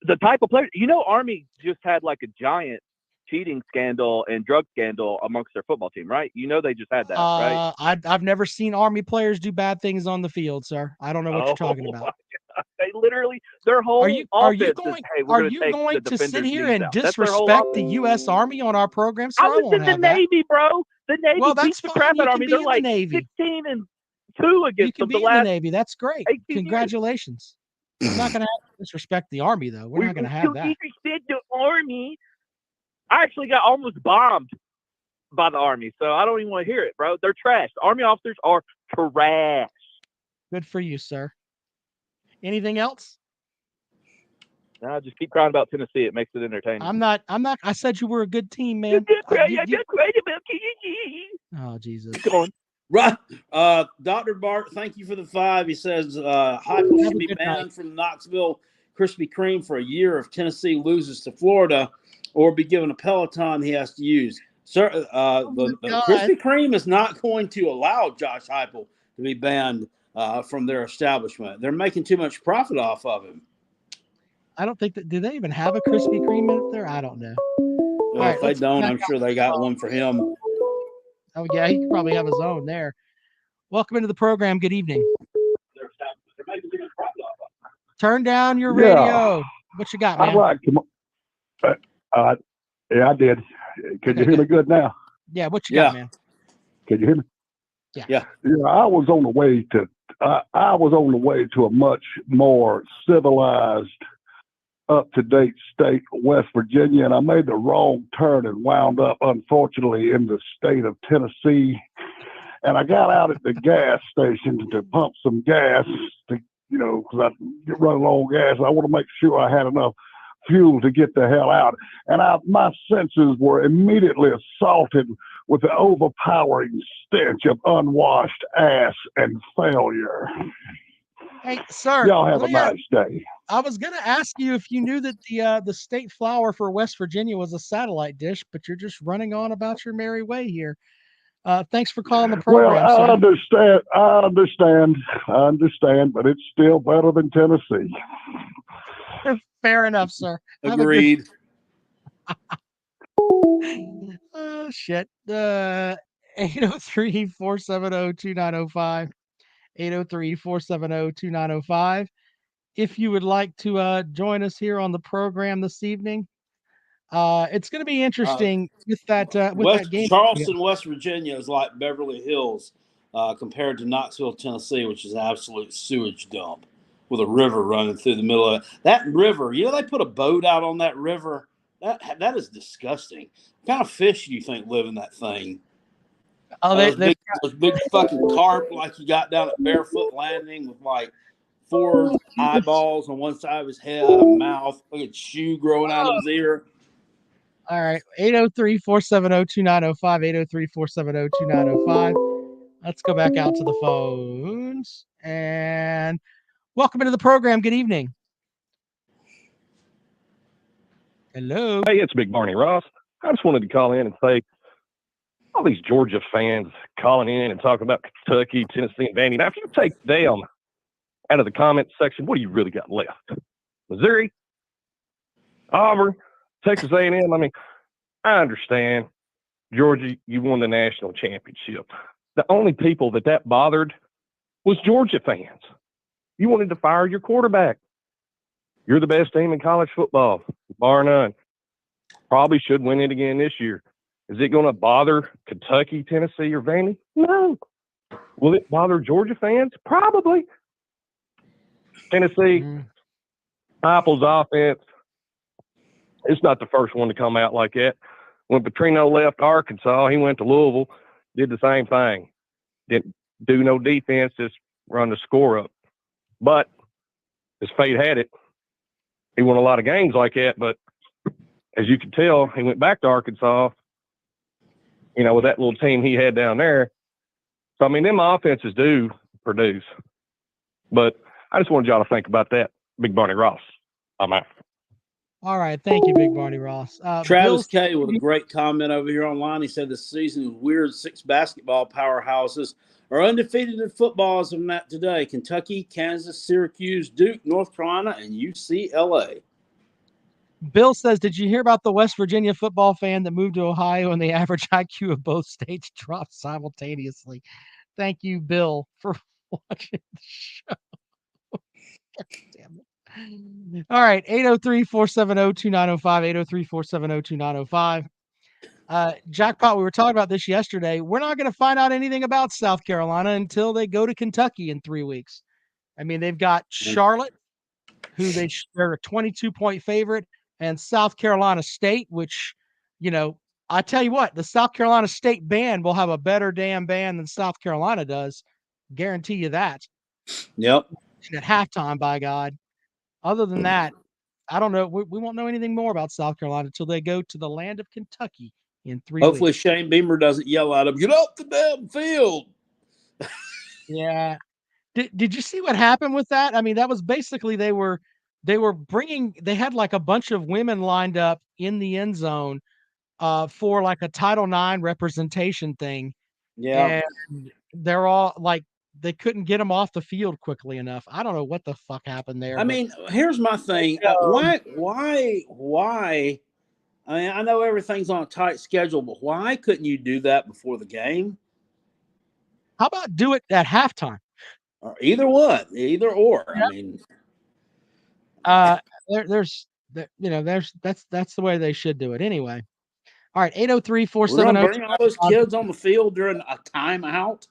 The type of players, Army just had like a giant cheating scandal and drug scandal amongst their football team, right? They just had that, right? I've never seen Army players do bad things on the field, sir. I don't know what you're talking about. They literally, their whole are you going to sit here and disrespect the U.S. Army on our program? Sir, I was in the Navy, bro. The Navy beats the crap out of Army. They're like 16-2 against them. You can be in the Navy. That's great. Congratulations. We're not going to disrespect the Army, though. We're not going to have that. Disrespect the Army. I actually got almost bombed by the Army, so I don't even want to hear it, bro. They're trash. Army officers are trash. Good for you, sir. Anything else? No, just keep crying about Tennessee. It makes it entertaining. I'm not. I said you were a good team, man. I just cried about Tennessee. Oh, Jesus. Come on. Right. Dr. Bart, thank you for the 5. He says Heupel should be banned from Knoxville Krispy Kreme for a year if Tennessee loses to Florida, or be given a Peloton he has to use. Sir, the Krispy Kreme is not going to allow Josh Heupel to be banned from their establishment. They're making too much profit off of him. I don't think that. Do they even have a Krispy Kreme out there? I don't know. Well, if they don't, I'm sure they got one for him. Oh yeah, he could probably have his own there. Welcome into the program. Good evening. Turn down your radio. What you got, man? All right. Yeah, I did. Can you hear me good now? Yeah. What you got, man? Can you hear me? Yeah. Yeah. I was on the way to a much more civilized up-to-date state, West Virginia, and I made the wrong turn and wound up, unfortunately, in the state of Tennessee. And I got out at the gas station to pump some gas, to, because I get running low on gas. I want to make sure I had enough fuel to get the hell out. And my senses were immediately assaulted with the overpowering stench of unwashed ass and failure. Hey, sir. Y'all have a nice day. I was going to ask you if you knew that the state flower for West Virginia was a satellite dish, but you're just running on about your merry way here. Thanks for calling the program. Well, I understand, but it's still better than Tennessee. Fair enough, sir. Agreed. Oh, shit. 803-470-2905. 803-470-2905. If you would like to join us here on the program this evening, it's going to be interesting with that game. Charleston, West Virginia is like Beverly Hills compared to Knoxville, Tennessee, which is an absolute sewage dump with a river running through the middle of it. That river, they put a boat out on that river. That is disgusting. What kind of fish do you think live in that thing? Oh, those big fucking carp like you got down at Barefoot Landing with like 4 eyeballs on one side of his head, a mouth, like a shoe growing out of his ear. All right, 803-470-2905, 803-470-2905. Let's go back out to the phones and welcome into the program. Good evening. Hello. Hey, it's Big Barney Ross. I just wanted to call in and say, all these Georgia fans calling in and talking about Kentucky, Tennessee, and Vandy. Now, if you take them out of the comment section, what do you really got left? Missouri, Auburn, Texas A&M. I mean, I understand, Georgia, you won the national championship. The only people that bothered was Georgia fans. You wanted to fire your quarterback. You're the best team in college football, bar none. Probably should win it again this year. Is it going to bother Kentucky, Tennessee, or Vandy? No. Will it bother Georgia fans? Probably. Tennessee, Apple's offense, it's not the first one to come out like that. When Petrino left Arkansas, he went to Louisville, did the same thing. Didn't do no defense, just run the score up. But as fate had it, he won a lot of games like that. But as you can tell, he went back to Arkansas, with that little team he had down there. So, I mean, them offenses do produce. But I just wanted y'all to think about that. Big Barney Ross. I'm out. All right. Thank you, Big Barney Ross. Travis K. with a great comment over here online. He said this season, weird 6 basketball powerhouses are undefeated in football as of that today. Kentucky, Kansas, Syracuse, Duke, North Carolina, and UCLA. Bill says, did you hear about the West Virginia football fan that moved to Ohio and the average IQ of both states dropped simultaneously? Thank you, Bill, for watching the show. Damn it. All right, 803-470-2905, 803-470-2905. Jackpot, we were talking about this yesterday. We're not going to find out anything about South Carolina until they go to Kentucky in 3 weeks. I mean, they've got Charlotte, who they're a 22-point favorite, and South Carolina State, which, I tell you what, the South Carolina State band will have a better damn band than South Carolina does. Guarantee you that. Yep. And at halftime, by God. Other than that, I don't know. We won't know anything more about South Carolina until they go to the land of Kentucky in 3 weeks. Hopefully Shane Beamer doesn't yell at him, get off the damn field. Yeah. Did you see what happened with that? I mean, that was basically they had like a bunch of women lined up in the end zone for like a Title IX representation thing. Yeah. And they're all like, they couldn't get them off the field quickly enough. I don't know what the fuck happened there. I mean, here's my thing. Why? I mean, I know everything's on a tight schedule, but why couldn't you do that before the game? How about do it at halftime? Or either or. Yeah. I mean, that's the way they should do it anyway. All right, 803-470. We're gonna bring all those kids on the field during a timeout.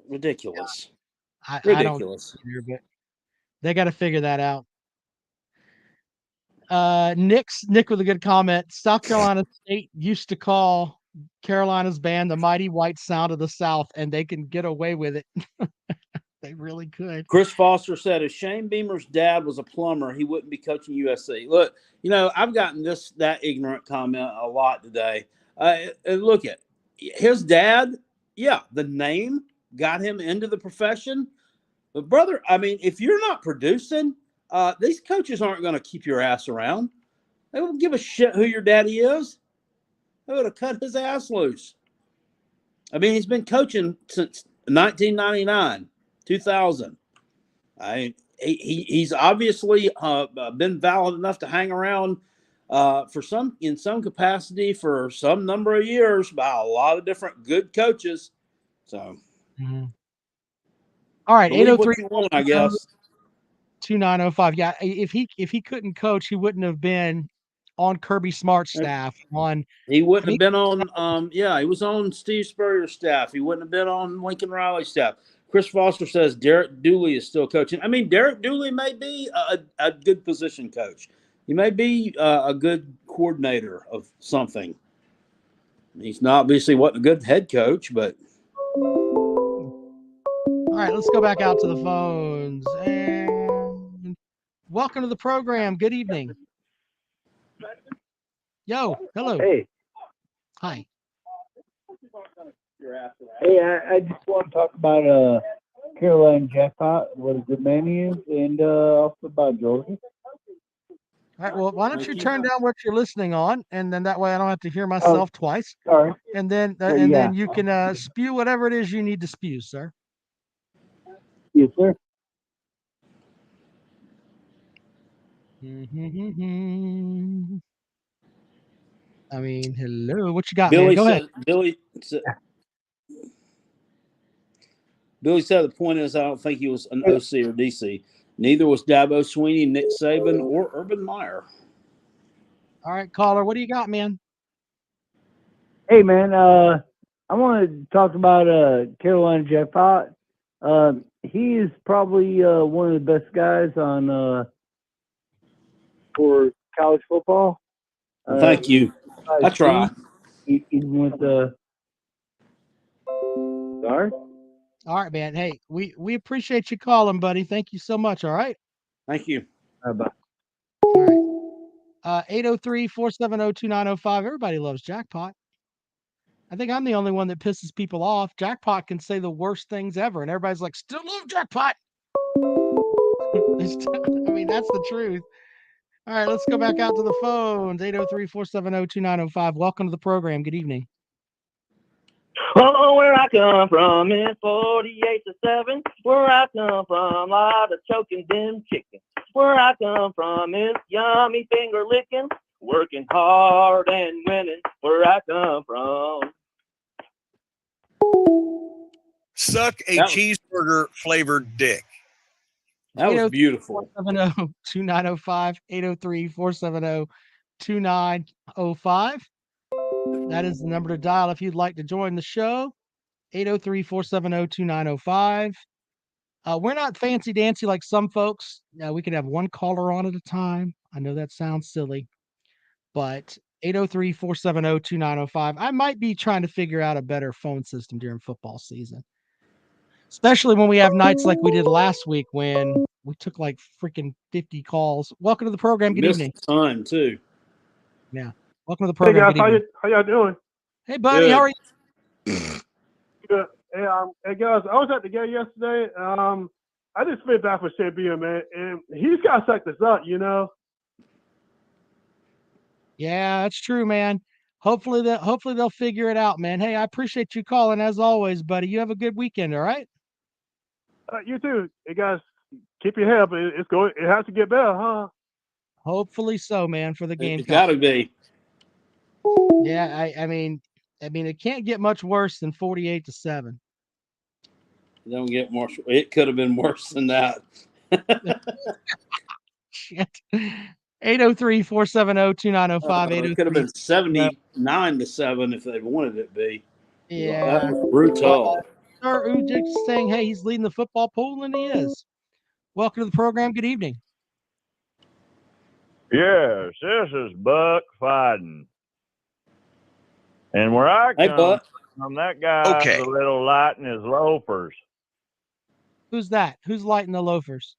Ridiculous. Ridiculous. But they got to figure that out. Nick with a good comment. South Carolina State used to call Carolina's band the Mighty White Sound of the South, and they can get away with it. They really could. Chris Foster said, if Shane Beamer's dad was a plumber, he wouldn't be coaching USC. Look, I've gotten that ignorant comment a lot today. And look at his dad. Yeah, the name got him into the profession. But brother, I mean, if you're not producing, these coaches aren't going to keep your ass around. They won't give a shit who your daddy is. They would have cut his ass loose. I mean, he's been coaching since 1999. 2000. He's obviously been valid enough to hang around in some capacity for some number of years by a lot of different good coaches. So, all right, 803, I guess 2905. Yeah, if he couldn't coach, he wouldn't have been on Kirby Smart's staff. He wouldn't have been on. He was on Steve Spurrier's staff. He wouldn't have been on Lincoln Riley's staff. Chris Foster says Derek Dooley is still coaching. I mean, Derek Dooley may be a good position coach. He may be a good coordinator of something. He's not obviously wasn't a good head coach, but. All right, let's go back out to the phones. And welcome to the program. Good evening. Yo, hello. Hey. Hi. Hey, I just want to talk about Carolina Jackpot, what a good man he is, and also about Georgia. All right, well, why don't you turn down what you're listening on, and then that way I don't have to hear myself twice. Sorry. And then then you can spew whatever it is you need to spew, sir. Yes, sir. I mean, hello. What you got, Billy man? Go ahead. Billy said the point is I don't think he was an OC or DC. Neither was Dabo Sweeney, Nick Saban, or Urban Meyer. All right, caller, what do you got, man? Hey, man, I want to talk about Carolina Jackpot. He is probably one of the best guys on for college football. Thank you. I try. Even with sorry. All right, man. Hey, we appreciate you calling, buddy. Thank you so much. All right. Thank you. Bye. All right. 803-470-2905. Everybody loves Jackpot. I think I'm the only one that pisses people off. Jackpot can say the worst things ever, and everybody's like, still love Jackpot. I mean, that's the truth. All right, let's go back out to the phones. 803-470-2905. Welcome to the program. Good evening. Oh, where I come from is 48-7. Where I come from, a lot of choking them chickens. Where I come from is yummy finger licking, working hard and winning. Where I come from. Suck a cheeseburger flavored dick. That was beautiful. 803-470-2905. 803-470-2905. That is the number to dial if you'd like to join the show. 803-470-2905. We're not fancy dancy like some folks. We can have one caller on at a time. I know that sounds silly, but 803-470-2905. I might be trying to figure out a better phone system during football season, especially when we have nights like we did last week when we took like freaking 50 calls. Welcome to the program. Good evening. Time too. Yeah. Welcome to the program. Hey guys, how y'all doing? Hey buddy, how are you? Good. Hey guys, I was at the game yesterday. I just spit back for Shane Beamer, man, and he's got to suck this up, you know. Yeah, that's true, man. Hopefully they'll figure it out, man. Hey, I appreciate you calling as always, buddy. You have a good weekend, all right? You too. Hey guys, keep your head up. It has to get better, huh? Hopefully so, man. For the game, it's got to be. Yeah, I mean, it can't get much worse than 48-7. Don't get more. It could have been worse than that. Shit. 803-470-2905. It could have been 79-7 if they wanted it to be. Yeah. That was brutal. Sir Ujic saying, hey, he's leading the football pool, and he is. Welcome to the program. Good evening. Yes, this is Buck Fiden. And where I come from, that guy's a little light in his loafers. Who's that? Who's lighting the loafers?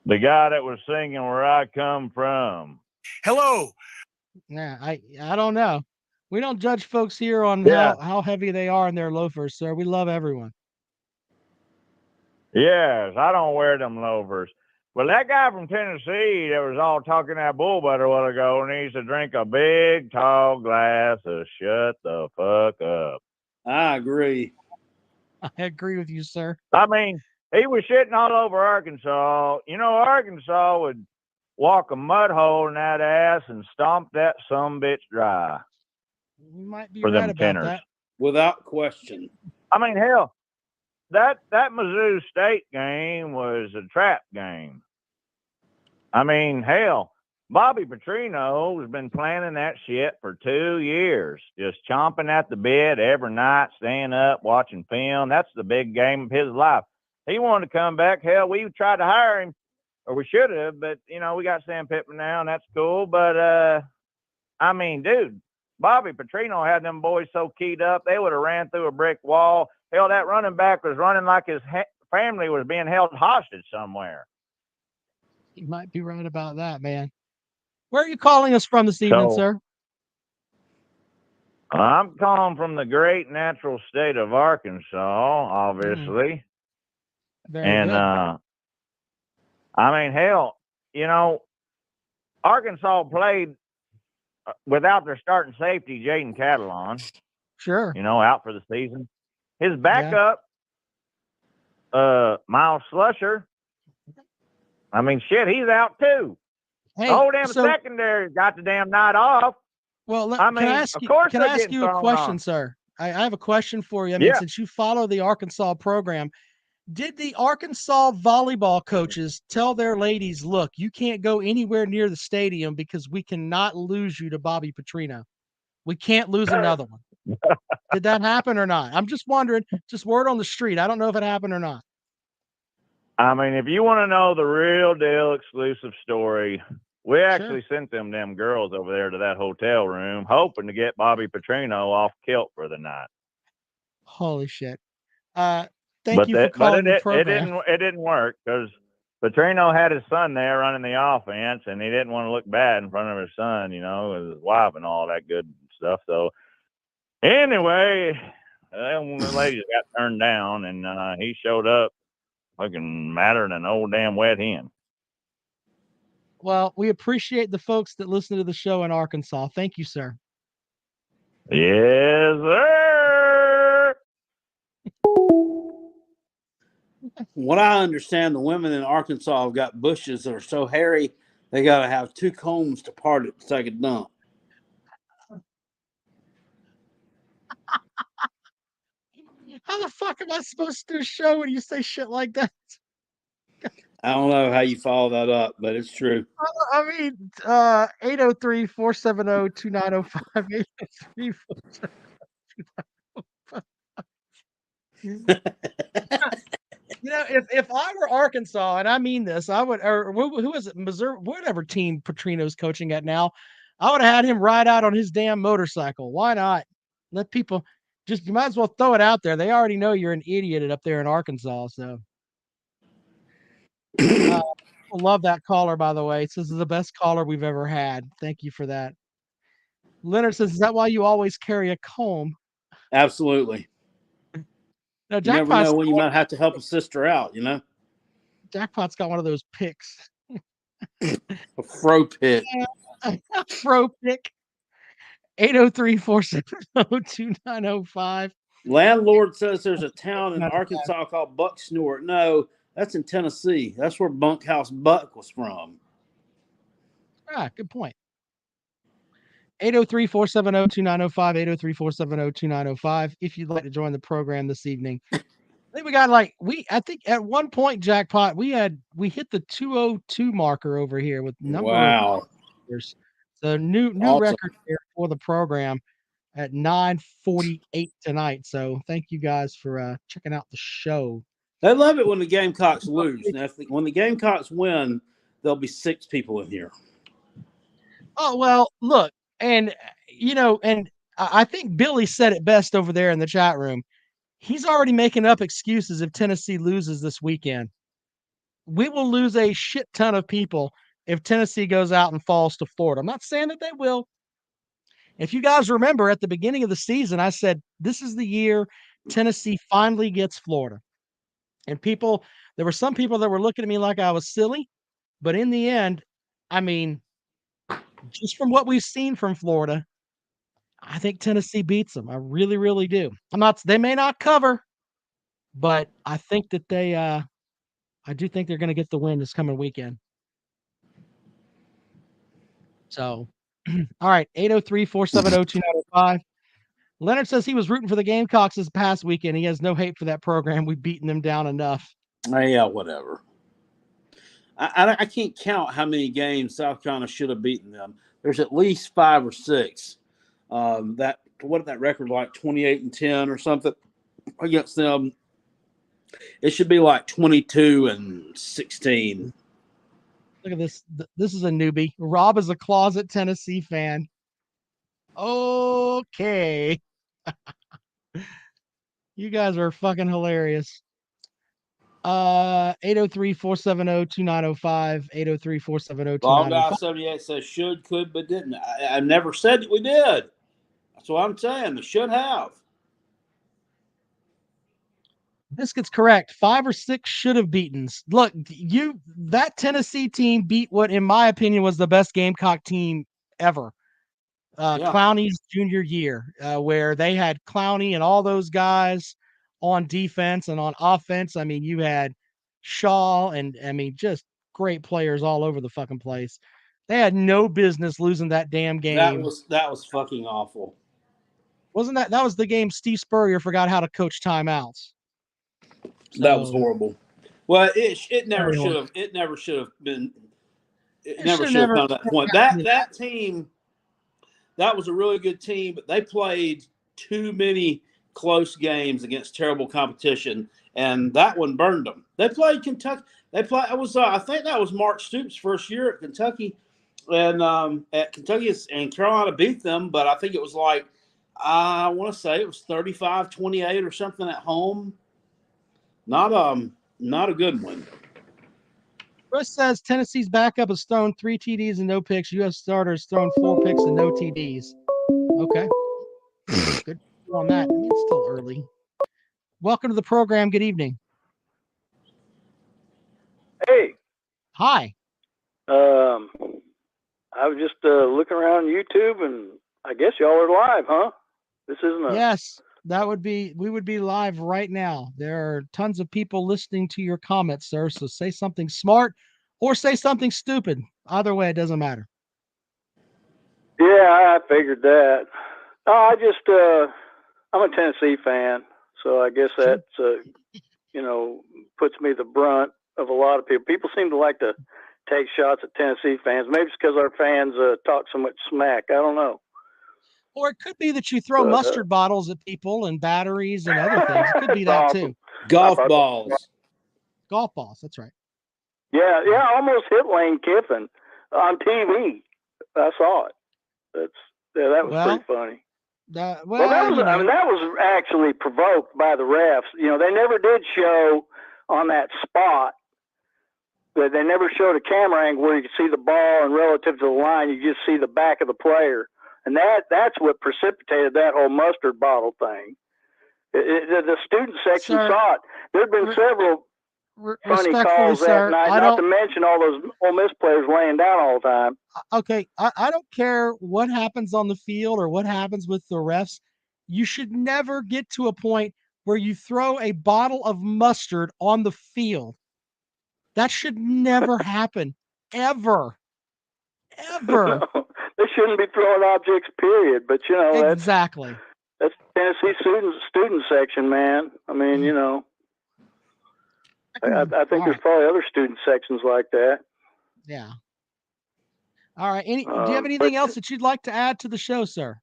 The guy that was singing where I come from. Hello. Yeah, I don't know. We don't judge folks here on how heavy they are in their loafers, sir. We love everyone. Yes, I don't wear them loafers. Well, that guy from Tennessee that was all talking that bull butter a while ago needs to drink a big, tall glass of shut the fuck up. I agree. I agree with you, sir. I mean, he was shitting all over Arkansas. You know, Arkansas would walk a mud hole in that ass and stomp that sumbitch dry. You might be for right them about tenors. that. Without question. I mean, hell, that Mizzou State game was a trap game. I mean, hell, Bobby Petrino has been planning that shit for 2 years, just chomping at the bit every night, staying up, watching film. That's the big game of his life. He wanted to come back. Hell, we tried to hire him, or we should have, but, you know, we got Sam Pittman now, and that's cool. But, I mean, dude, Bobby Petrino had them boys so keyed up, they would have ran through a brick wall. Hell, that running back was running like his family was being held hostage somewhere. You might be right about that, man. Where are you calling us from this evening, sir? I'm calling from the great natural state of Arkansas, obviously. Very and, good. I mean, hell, you know, Arkansas played without their starting safety, Jaden Catalon. Sure. You know, out for the season. His backup, Miles Slusher. I mean, shit, he's out too. Hey, the whole damn secondary got the damn night off. Well, I mean, of of course, course can I they're ask getting you a thrown question, off. sir? I have a question for you. I mean, Yeah. since you follow the Arkansas program, did the Arkansas volleyball coaches tell their ladies, look, you can't go anywhere near the stadium because we cannot lose you to Bobby Petrino. We can't lose another one. Did that happen or not? I'm just wondering, just word on the street. I don't know if it happened or not. I mean, if you want to know the real deal exclusive story, we actually sent them girls over there to that hotel room, hoping to get Bobby Petrino off kilt for the night. Holy shit. Thank you for calling the program. It didn't work because Petrino had his son there running the offense, and he didn't want to look bad in front of his son, you know, his wife and all that good stuff. So anyway, the ladies got turned down, and he showed up looking madder than an old damn wet hen. Well, we appreciate the folks that listen to the show in Arkansas. Thank you, sir. Yes, sir. What I understand, the women in Arkansas have got bushes that are so hairy, they got to have 2 combs to part it to take a dump. How the fuck am I supposed to do a show when you say shit like that? I don't know how you follow that up, but it's true. I mean, 803-470-2905. 803-470-2905. You know, if I were Arkansas, and I mean this, I would, or who is it, Missouri, whatever team Petrino's coaching at now, I would have had him ride out on his damn motorcycle. Why not? Let people you might as well throw it out there. They already know you're an idiot up there in Arkansas. So, I love that caller, by the way. This is the best caller we've ever had. Thank you for that. Leonard says, is that why you always carry a comb? Absolutely. Now, you never know when you might have to help a sister out, you know? Jackpot's got one of those picks. A fro pick. A fro pick. 803-470-2905. Landlord says there's a town in Arkansas called Bucksnort. No, that's in Tennessee. That's where Bunkhouse Buck was from. Good point. 803-470-2905, 803-470-2905. If you'd like to join the program this evening. I think we got I think at one point, Jackpot, we hit the 202 marker over here with number of years. So new awesome. Record here for the program at 9:48 tonight. So thank you guys for checking out the show. They love it when the Gamecocks lose. Now, when the Gamecocks win, there'll be 6 people in here. Oh, well, look, and and I think Billy said it best over there in the chat room. He's already making up excuses if Tennessee loses this weekend. We will lose a shit ton of people if Tennessee goes out and falls to Florida. I'm not saying that they will. If you guys remember at the beginning of the season, I said this is the year Tennessee finally gets Florida. And there were some people that were looking at me like I was silly, but in the end, I mean, just from what we've seen from Florida, I think Tennessee beats them. I really, really do. They may not cover, but I think that I do think they're going to get the win this coming weekend. So, all right, 803-470-2905. Leonard says he was rooting for the Gamecocks this past weekend. He has no hate for that program. We've beaten them down enough. Yeah, whatever. I can't count how many games South Carolina should have beaten them. There's at least 5 or 6. What did that record like 28-10 or something against them? It should be like 22-16. Look at this. This is a newbie. Rob is a closet Tennessee fan. Okay. You guys are fucking hilarious. 803-470-2905. 803-470-2905. Ball Guy 78 says should, could, but didn't. I never said that we did. That's what I'm saying. They should have. Biscuit's correct. 5 or 6 should have beaten. Look, that Tennessee team beat what, in my opinion, was the best Gamecock team ever. Clowney's junior year, where they had Clowney and all those guys on defense and on offense. I mean, you had Shaw and just great players all over the fucking place. They had no business losing that damn game. That was fucking awful. Wasn't that was the game Steve Spurrier forgot how to coach timeouts? That was horrible. Well, it never should have. It never should have been. It never should have come to that point. That team, that was a really good team, but they played too many close games against terrible competition, and that one burned them. They played Kentucky. I think that was Mark Stoops' first year at Kentucky, and at Kentucky, and Carolina beat them. But I think it was like, I want to say it was 35-28 or something at home. Not a good one. Chris says Tennessee's backup has thrown 3 TDs and no picks. U.S. starters thrown 4 picks and no TDs. Okay. Good on that. I mean, it's still early. Welcome to the program. Good evening. Hey. Hi. I was just looking around YouTube, and I guess y'all are live, huh? This isn't a... Yes. We would be live right now. There are tons of people listening to your comments, sir. So say something smart or say something stupid. Either way, it doesn't matter. Yeah, I figured that. I'm a Tennessee fan, so I guess that's, puts me the brunt of a lot of people. People seem to like to take shots at Tennessee fans. Maybe it's because our fans talk so much smack. I don't know. Or it could be that you throw mustard bottles at people and batteries and other things. It could be that too. Golf balls. Golf balls. That's right. Yeah. I almost hit Lane Kiffin on TV. I saw it. That was pretty funny. That was actually provoked by the refs. They never did show on that spot. They never showed a camera angle where you could see the ball and relative to the line, you just see the back of the player. And that's what precipitated that whole mustard bottle thing. The student section saw it. There had been several funny calls that night, not to mention all those Ole Miss players laying down all the time. Okay, I don't care what happens on the field or what happens with the refs. You should never get to a point where you throw a bottle of mustard on the field. That should never happen, ever. Ever. They shouldn't be throwing objects, period. But exactly. That's Tennessee student section, man. I mean, I think there's probably other student sections like that. Yeah. All right. Do you have anything else that you'd like to add to the show, sir?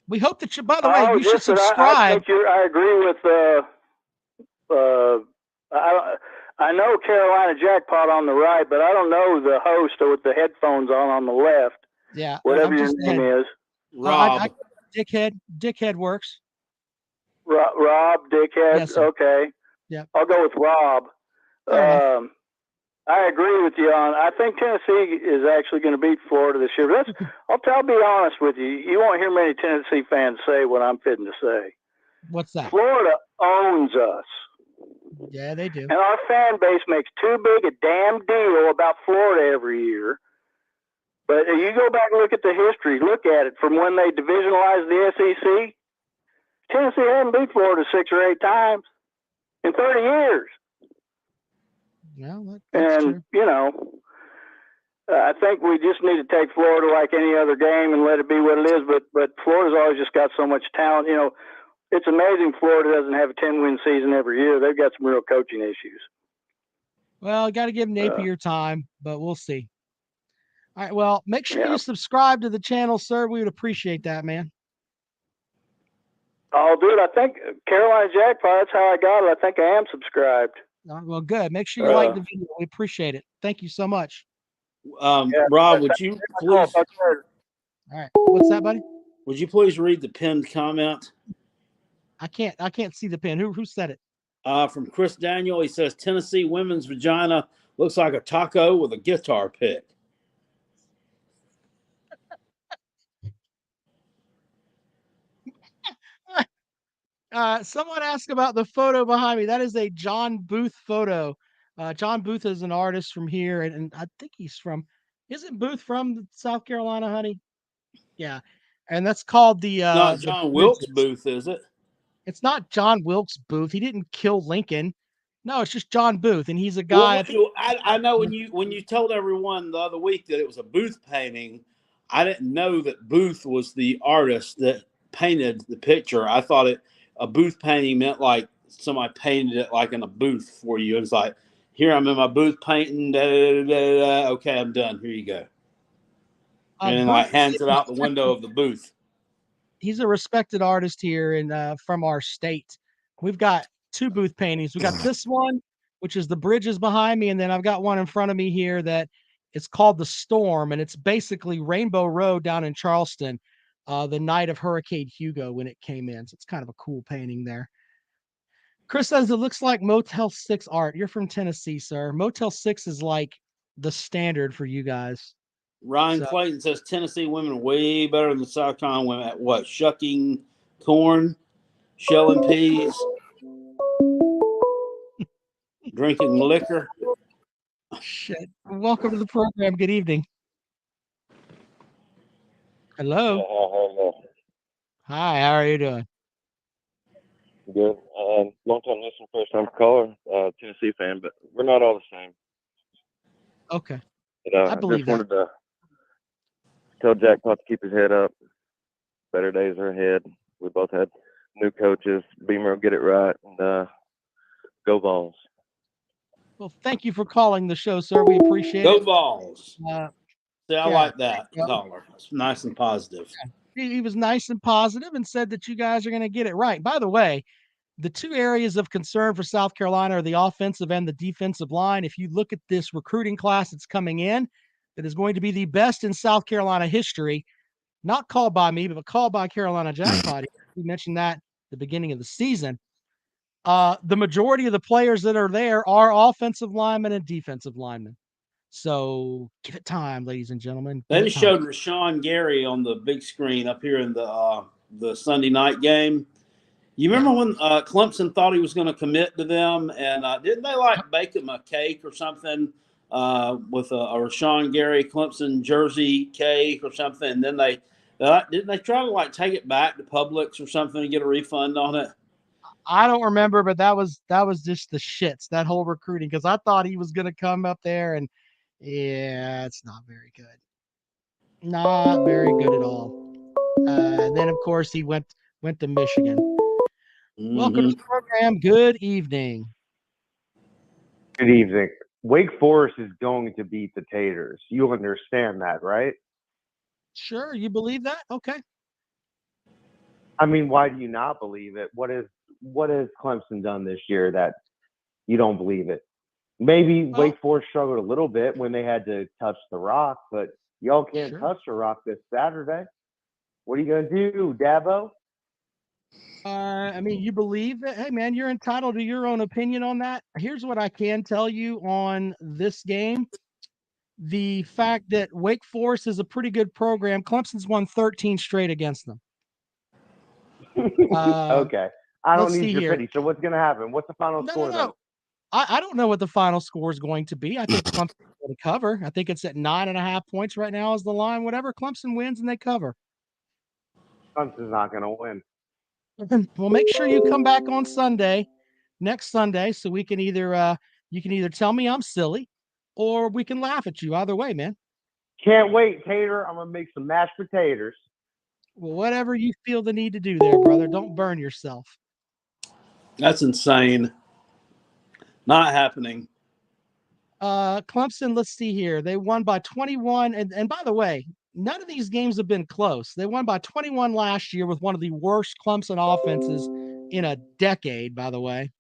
We hope that by the way, you should subscribe. I agree with. I know Carolina Jackpot on the right, but I don't know the host with the headphones on the left. Yeah. Whatever your name is. Rob. Dickhead works. Rob, Dickhead. Yes, sir. Okay. Yeah. I'll go with Rob. I agree with you on. I think Tennessee is actually going to beat Florida this year. I'll be honest with you. You won't hear many Tennessee fans say what I'm fitting to say. What's that? Florida owns us. Yeah, they do. And our fan base makes too big a damn deal about Florida every year. But if you go back and look at the history, look at it from when they divisionalized the SEC. Tennessee hadn't beat Florida 6 or 8 times in 30 years. Well, that's true. You know, I think we just need to take Florida like any other game and let it be what it is. But Florida's always just got so much talent. You know, it's amazing Florida doesn't have a 10-win season every year. They've got some real coaching issues. Well, you got to give Napier time, but we'll see. All right. Well, make sure you subscribe to the channel, sir. We would appreciate that, man. I'll do it. I think Carolina Jackpot, that's how I got it. I think I am subscribed. Well, good. Make sure you like the video. We appreciate it. Thank you so much. Rob, would you please? All right. What's that, buddy? Would you please read the pinned comment? I can't see the pin. Who said it? From Chris Daniel. He says Tennessee women's vagina looks like a taco with a guitar pick. Someone asked about the photo behind me. That is a John Booth photo. John Booth is an artist from here, and I think he's from. Isn't Booth from South Carolina, honey? Yeah, and that's called the. Not John Wilkes Booth, is it? It's not John Wilkes Booth. He didn't kill Lincoln. No, it's just John Booth, and he's a guy. Well, I know when you told everyone the other week that it was a Booth painting, I didn't know that Booth was the artist that painted the picture. I thought a Booth painting meant like somebody painted it like in a booth for you. It's like, here I'm in my booth painting. Da, da, da, da, da. Okay, I'm done. Here you go. And then like hands it out the window of the booth. He's a respected artist here in from our state. We've got 2 Booth paintings. We got this one, which is the bridges behind me, and then I've got one in front of me here that it's called The Storm, and it's basically Rainbow Road down in Charleston, the night of Hurricane Hugo when it came in. So it's kind of a cool painting there. Chris says it looks like Motel 6 art. You're from Tennessee, sir. Motel 6 is like the standard for you guys. Ryan Clayton says Tennessee women are way better than the South Carolina women at what? Shucking corn, shelling peas, drinking liquor. Shit. Welcome to the program. Good evening. Hello. Hi, how are you doing? Good. Long time listener, first time caller, Tennessee fan, but we're not all the same. Okay. But, I believe just wanted to tell Jackpot to keep his head up. Better days are ahead. We both had new coaches. Beamer will get it right, and go Vols. Well, thank you for calling the show, sir. We appreciate it. Go Vols. See, I like that caller. It's nice and positive. He was nice and positive and said that you guys are going to get it right. By the way, the 2 areas of concern for South Carolina are the offensive and the defensive line. If you look at this recruiting class that's coming in, that is going to be the best in South Carolina history, not called by me, but called by Carolina Jackpot. We mentioned that at the beginning of the season. The majority of the players that are there are offensive linemen and defensive linemen. So give it time, ladies and gentlemen. They just showed Rashawn Gary on the big screen up here in the Sunday night game. You remember when Clemson thought he was going to commit to them, and didn't they like bake him a cake or something with a Rashawn Gary Clemson jersey cake or something? And then didn't they try to like take it back to Publix or something and get a refund on it? I don't remember, but that was just the shits, that whole recruiting, because I thought he was going to come up there, and yeah, it's not very good. Not very good at all. And then, of course, he went to Michigan. Mm-hmm. Welcome to the program. Good evening. Good evening. Wake Forest is going to beat the Taters. You understand that, right? Sure. You believe that? Okay. I mean, why do you not believe it? What has Clemson done this year that you don't believe it? Maybe Wake Forest struggled a little bit when they had to touch the rock, but y'all can't touch the rock this Saturday. What are you going to do, Dabo? I mean, you believe that, hey, man, you're entitled to your own opinion on that. Here's what I can tell you on this game. The fact that Wake Forest is a pretty good program. Clemson's won 13 straight against them. Okay. I don't need your here. pity. So what's going to happen? What's the final score then? I don't know what the final score is going to be. I think Clemson's going to cover. I think it's at 9.5 points right now is the line. Whatever Clemson wins and they cover. Clemson's not going to win. Well, make sure you come back on next Sunday, so we can either you can either tell me I'm silly, or we can laugh at you. Either way, man. Can't wait, Tater. I'm gonna make some mashed potatoes. Well, whatever you feel the need to do there, brother. Don't burn yourself. That's insane. Not happening. Clemson, let's see here. They won by 21. And by the way, none of these games have been close. They won by 21 last year with one of the worst Clemson offenses in a decade, by the way.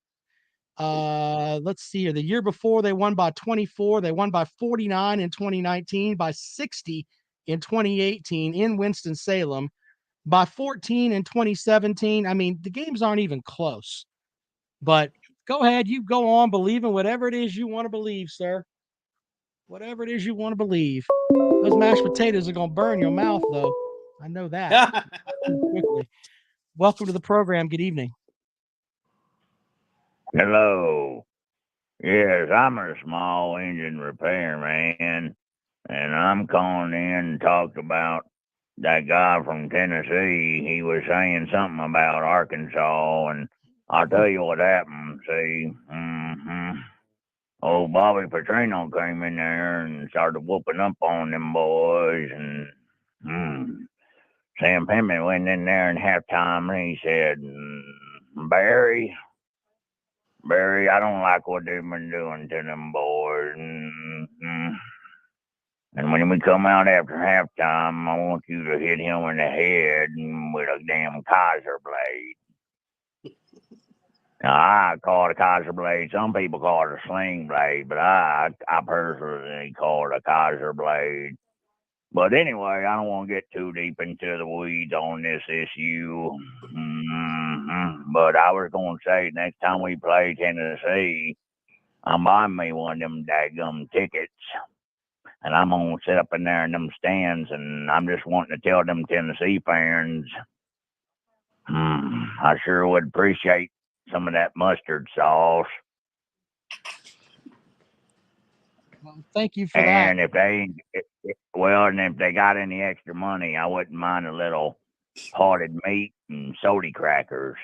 Let's see here. The year before, they won by 24. They won by 49 in 2019, by 60 in 2018 in Winston-Salem, by 14 in 2017. I mean, the games aren't even close. But go ahead. You go on believing whatever it is you want to believe, sir. Whatever it is you want to believe. Those mashed potatoes are going to burn your mouth, though. I know that. Quickly. Welcome to the program. Good evening. Hello. Yes, I'm a small engine repairman, and I'm calling in to talk about that guy from Tennessee. He was saying something about Arkansas, and I'll tell you what happened. See, old Bobby Petrino came in there and started whooping up on them boys, and Sam Pittman went in there in halftime, and he said, Barry, I don't like what they've been doing to them boys. And when we come out after halftime, I want you to hit him in the head with a damn Kaiser blade. Now, I call it a Kaiser blade. Some people call it a Sling Blade, but I personally call it a Kaiser blade. But anyway, I don't want to get too deep into the weeds on this issue. But I was going to say, next time we play Tennessee, I'm buying me one of them daggum tickets. And I'm going to sit up in there in them stands, and I'm just wanting to tell them Tennessee fans, I sure would appreciate some of that mustard sauce. Well, thank you for and that. If they got any extra money, I wouldn't mind a little potted meat and soda crackers.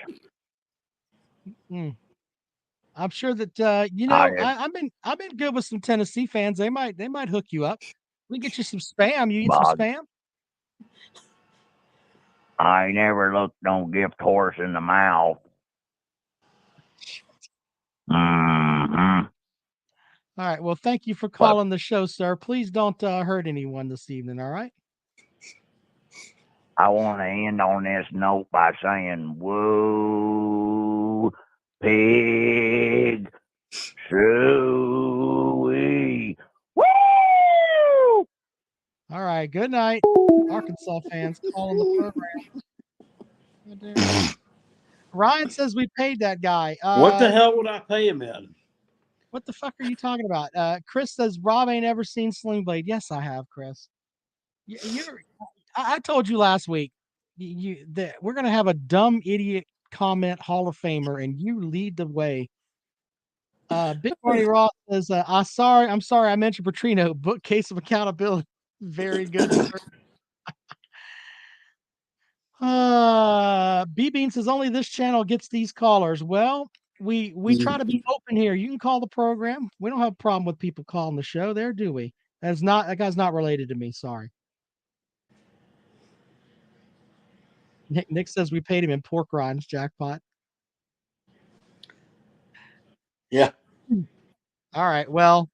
I'm sure that I've been good with some Tennessee fans. They might hook you up. We get you some spam. You eat some spam? I never looked no gift horse in the mouth. All right. Well, thank you for calling the show, sir. Please don't hurt anyone this evening. All right. I want to end on this note by saying, woo, pig, suey, woo! All right. Good night, Arkansas fans calling the program. Ryan says we paid that guy. What the hell would I pay him in? What the fuck are you talking about? Chris says Rob ain't ever seen Sling Blade. Yes, I have, Chris. I told you last week that we're gonna have a dumb idiot comment Hall of Famer, and you lead the way. Big Barney Ross says, I'm sorry I mentioned Petrino. Bookcase of accountability. Very good. B Bean says only this channel gets these callers. Well, we try to be open here. You can call the program. We don't have a problem with people calling the show there, do we? That guy's not related to me. Sorry. Nick says we paid him in pork rinds, jackpot. Yeah. All right. Well,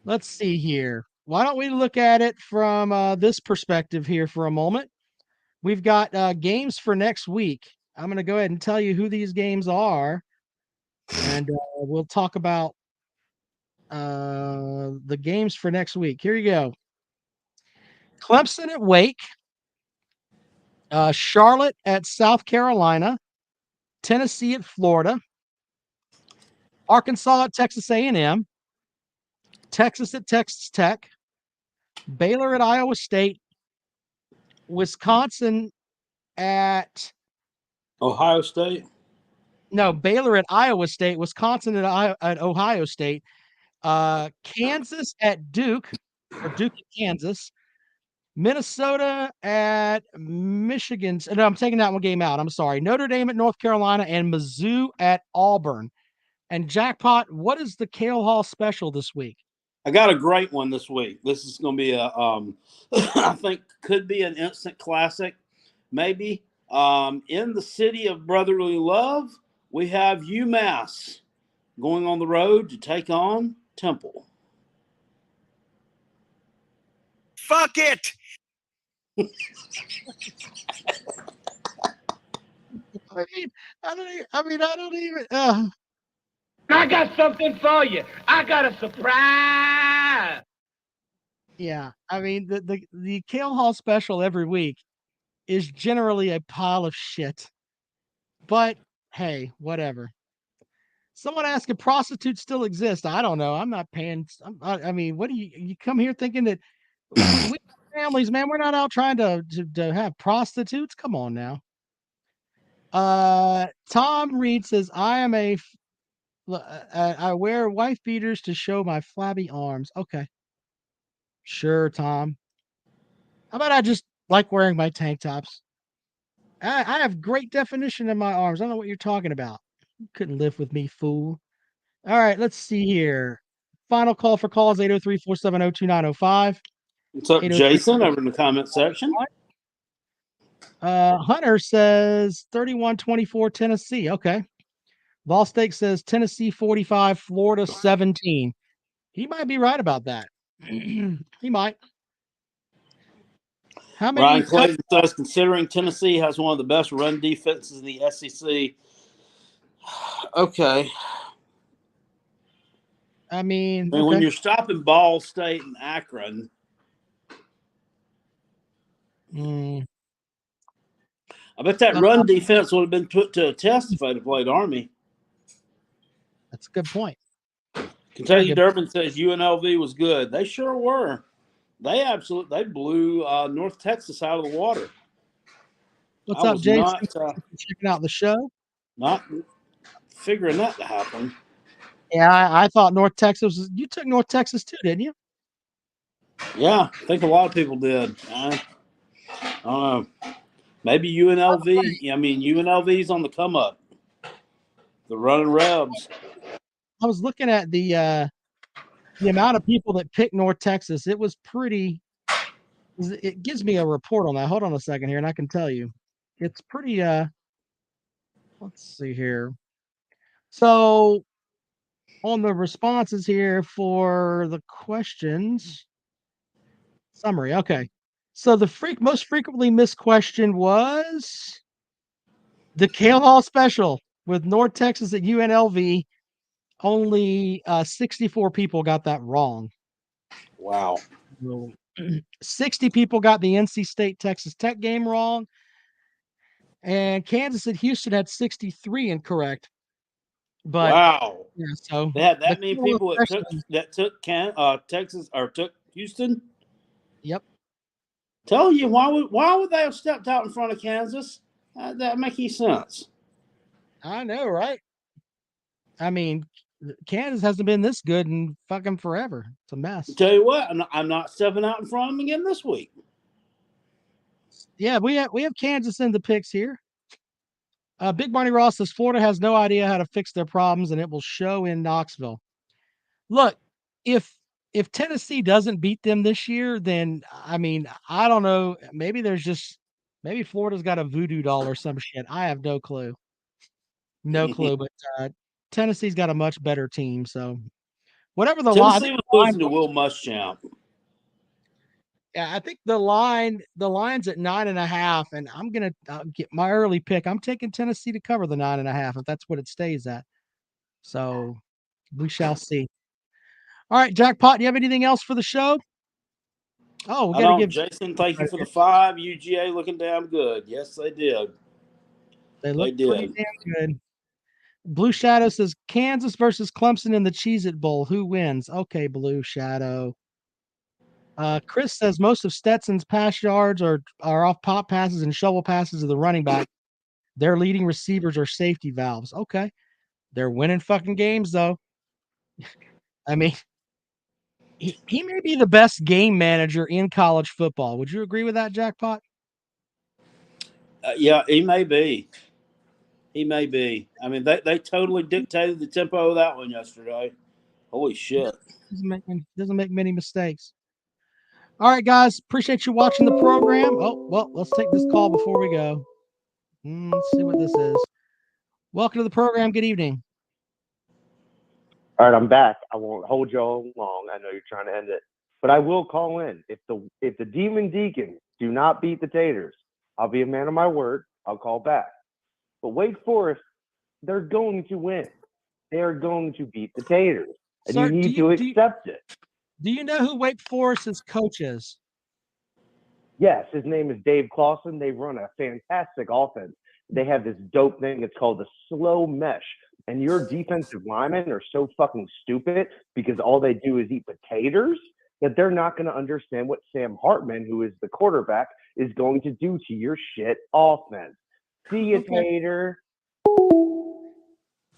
let's see here. Why don't we look at it from this perspective here for a moment? We've got games for next week. I'm going to go ahead and tell you who these games are, and we'll talk about the games for next week. Here you go. Clemson at Wake, Charlotte at South Carolina, Tennessee at Florida, Arkansas at Texas A&M, Texas at Texas Tech, Baylor at Iowa State, Wisconsin at Ohio State. No, Baylor at Iowa State, Wisconsin at Ohio State, Kansas at Duke, or Duke at Kansas, Minnesota at Michigan. No, I'm taking that one game out. I'm sorry. Notre Dame at North Carolina and Mizzou at Auburn. And Jackpot, what is the Kale Hall special this week? I got a great one this week. This is going to be a, I think could be an instant classic, maybe. In the city of brotherly love, we have UMass going on the road to take on Temple. Fuck it. I don't even. I got something for you. I got a surprise. Yeah, I mean the Kale Hall special every week is generally a pile of shit. But hey, whatever. Someone asked if prostitutes still exist. I don't know. I'm not paying. I mean, what do you come here thinking that we families, man? We're not out trying to have prostitutes. Come on now. Tom Reed says I am I wear wife beaters to show my flabby arms. Okay, sure, Tom. How about I just like wearing my tank tops? I have great definition in my arms. I don't know what you're talking about. You couldn't live with me, fool. All right, let's see here. Final call for calls 803-470-2905. What's up, Jason, over in the comment section? Hunter says 31-24 Tennessee. Okay. Vol Steak says Tennessee 45, Florida 17. He might be right about that. He might. How many? Ryan Clayton says, considering Tennessee has one of the best run defenses in the SEC. Okay. I mean, when you're stopping Ball State and Akron, I bet that run defense would have been put to a test if I'd have played Army. That's a good point. Kentucky Durbin says UNLV was good. They sure were. They blew North Texas out of the water. What's up, Jason? Checking out the show. Not figuring that to happen. Yeah, I thought North Texas you took North Texas too, didn't you? Yeah, I think a lot of people did. I don't know. Maybe UNLV. I mean, UNLV's on the come up. The running Rebs. I was looking at the amount of people that picked North Texas. It was pretty. It gives me a report on that. Hold on a second here, and I can tell you, it's pretty. Let's see here. So, on the responses here for the questions summary. Okay, so the most frequently missed question was the Kale Hall special with North Texas at UNLV. Only 64 people got that wrong. Wow. 60 people got the NC State Texas Tech game wrong. And Kansas at Houston had 63 incorrect. But wow. Yeah, so they had that many people that took Texas or took Houston. Yep. Tell you why would they have stepped out in front of Kansas? That make any sense? I know, right? I mean, Kansas hasn't been this good in fucking forever. It's a mess. I'll tell you what, I'm not stepping out in front of them again this week. Yeah, we have Kansas in the picks here. Big Barney Ross says Florida has no idea how to fix their problems, and it will show in Knoxville. Look, if Tennessee doesn't beat them this year, then I mean, I don't know. Maybe Florida's got a voodoo doll or some shit. I have no clue. No clue, but Tennessee's got a much better team. So whatever the Tennessee was losing to Will Muschamp. Yeah, I think the line's at 9.5, and I'm gonna get my early pick. I'm taking Tennessee to cover the 9.5 if that's what it stays at. So we shall see. All right, Jackpot, do you have anything else for the show? Oh, we got to give Jason. Thank you for the 5. UGA looking damn good. Yes, they did. They look pretty damn good. Blue Shadow says Kansas versus Clemson in the Cheez-It Bowl. Who wins? Okay, Blue Shadow. Chris says most of Stetson's pass yards are off pop passes and shovel passes of the running back. Their leading receivers are safety valves. Okay. They're winning fucking games, though. I mean, he may be the best game manager in college football. Would you agree with that, Jackpot? Yeah, he may be. He may be. I mean, they totally dictated the tempo of that one yesterday. Holy shit. Doesn't make many mistakes. All right, guys. Appreciate you watching the program. Oh, well, let's take this call before we go. Let's see what this is. Welcome to the program. Good evening. All right, I'm back. I won't hold you all long. I know you're trying to end it, but I will call in. If the Demon Deacons do not beat the Taters, I'll be a man of my word. I'll call back. But Wake Forest, they're going to win. They are going to beat the Taters, and Sir, you need to accept it. Do you know who Wake Forest's coach is? Yes, his name is Dave Clawson. They run a fantastic offense. They have this dope thing. It's called the slow mesh. And your defensive linemen are so fucking stupid because all they do is eat potatoes that they're not going to understand what Sam Hartman, who is the quarterback, is going to do to your shit offense. See you, Tater.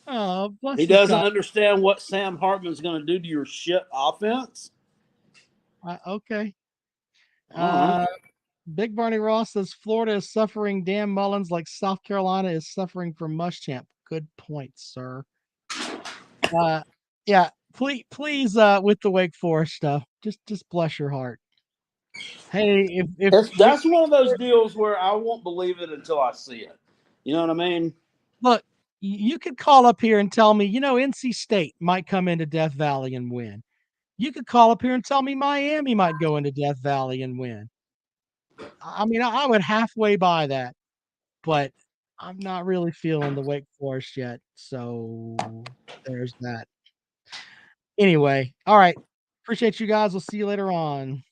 Oh, bless He doesn't understand what Sam Hartman's going to do to your shit offense? Okay. Uh-huh. Big Barney Ross says Florida is suffering Dan Mullins like South Carolina is suffering from Muschamp. Good point, sir. Yeah, please, with the Wake Forest stuff, just bless your heart. Hey, That's one of those deals where I won't believe it until I see it. You know what I mean? Look, you could call up here and tell me, NC State might come into Death Valley and win. You could call up here and tell me Miami might go into Death Valley and win. I mean, I would halfway buy that, but I'm not really feeling the Wake Forest yet. So there's that. Anyway, all right. Appreciate you guys. We'll see you later on.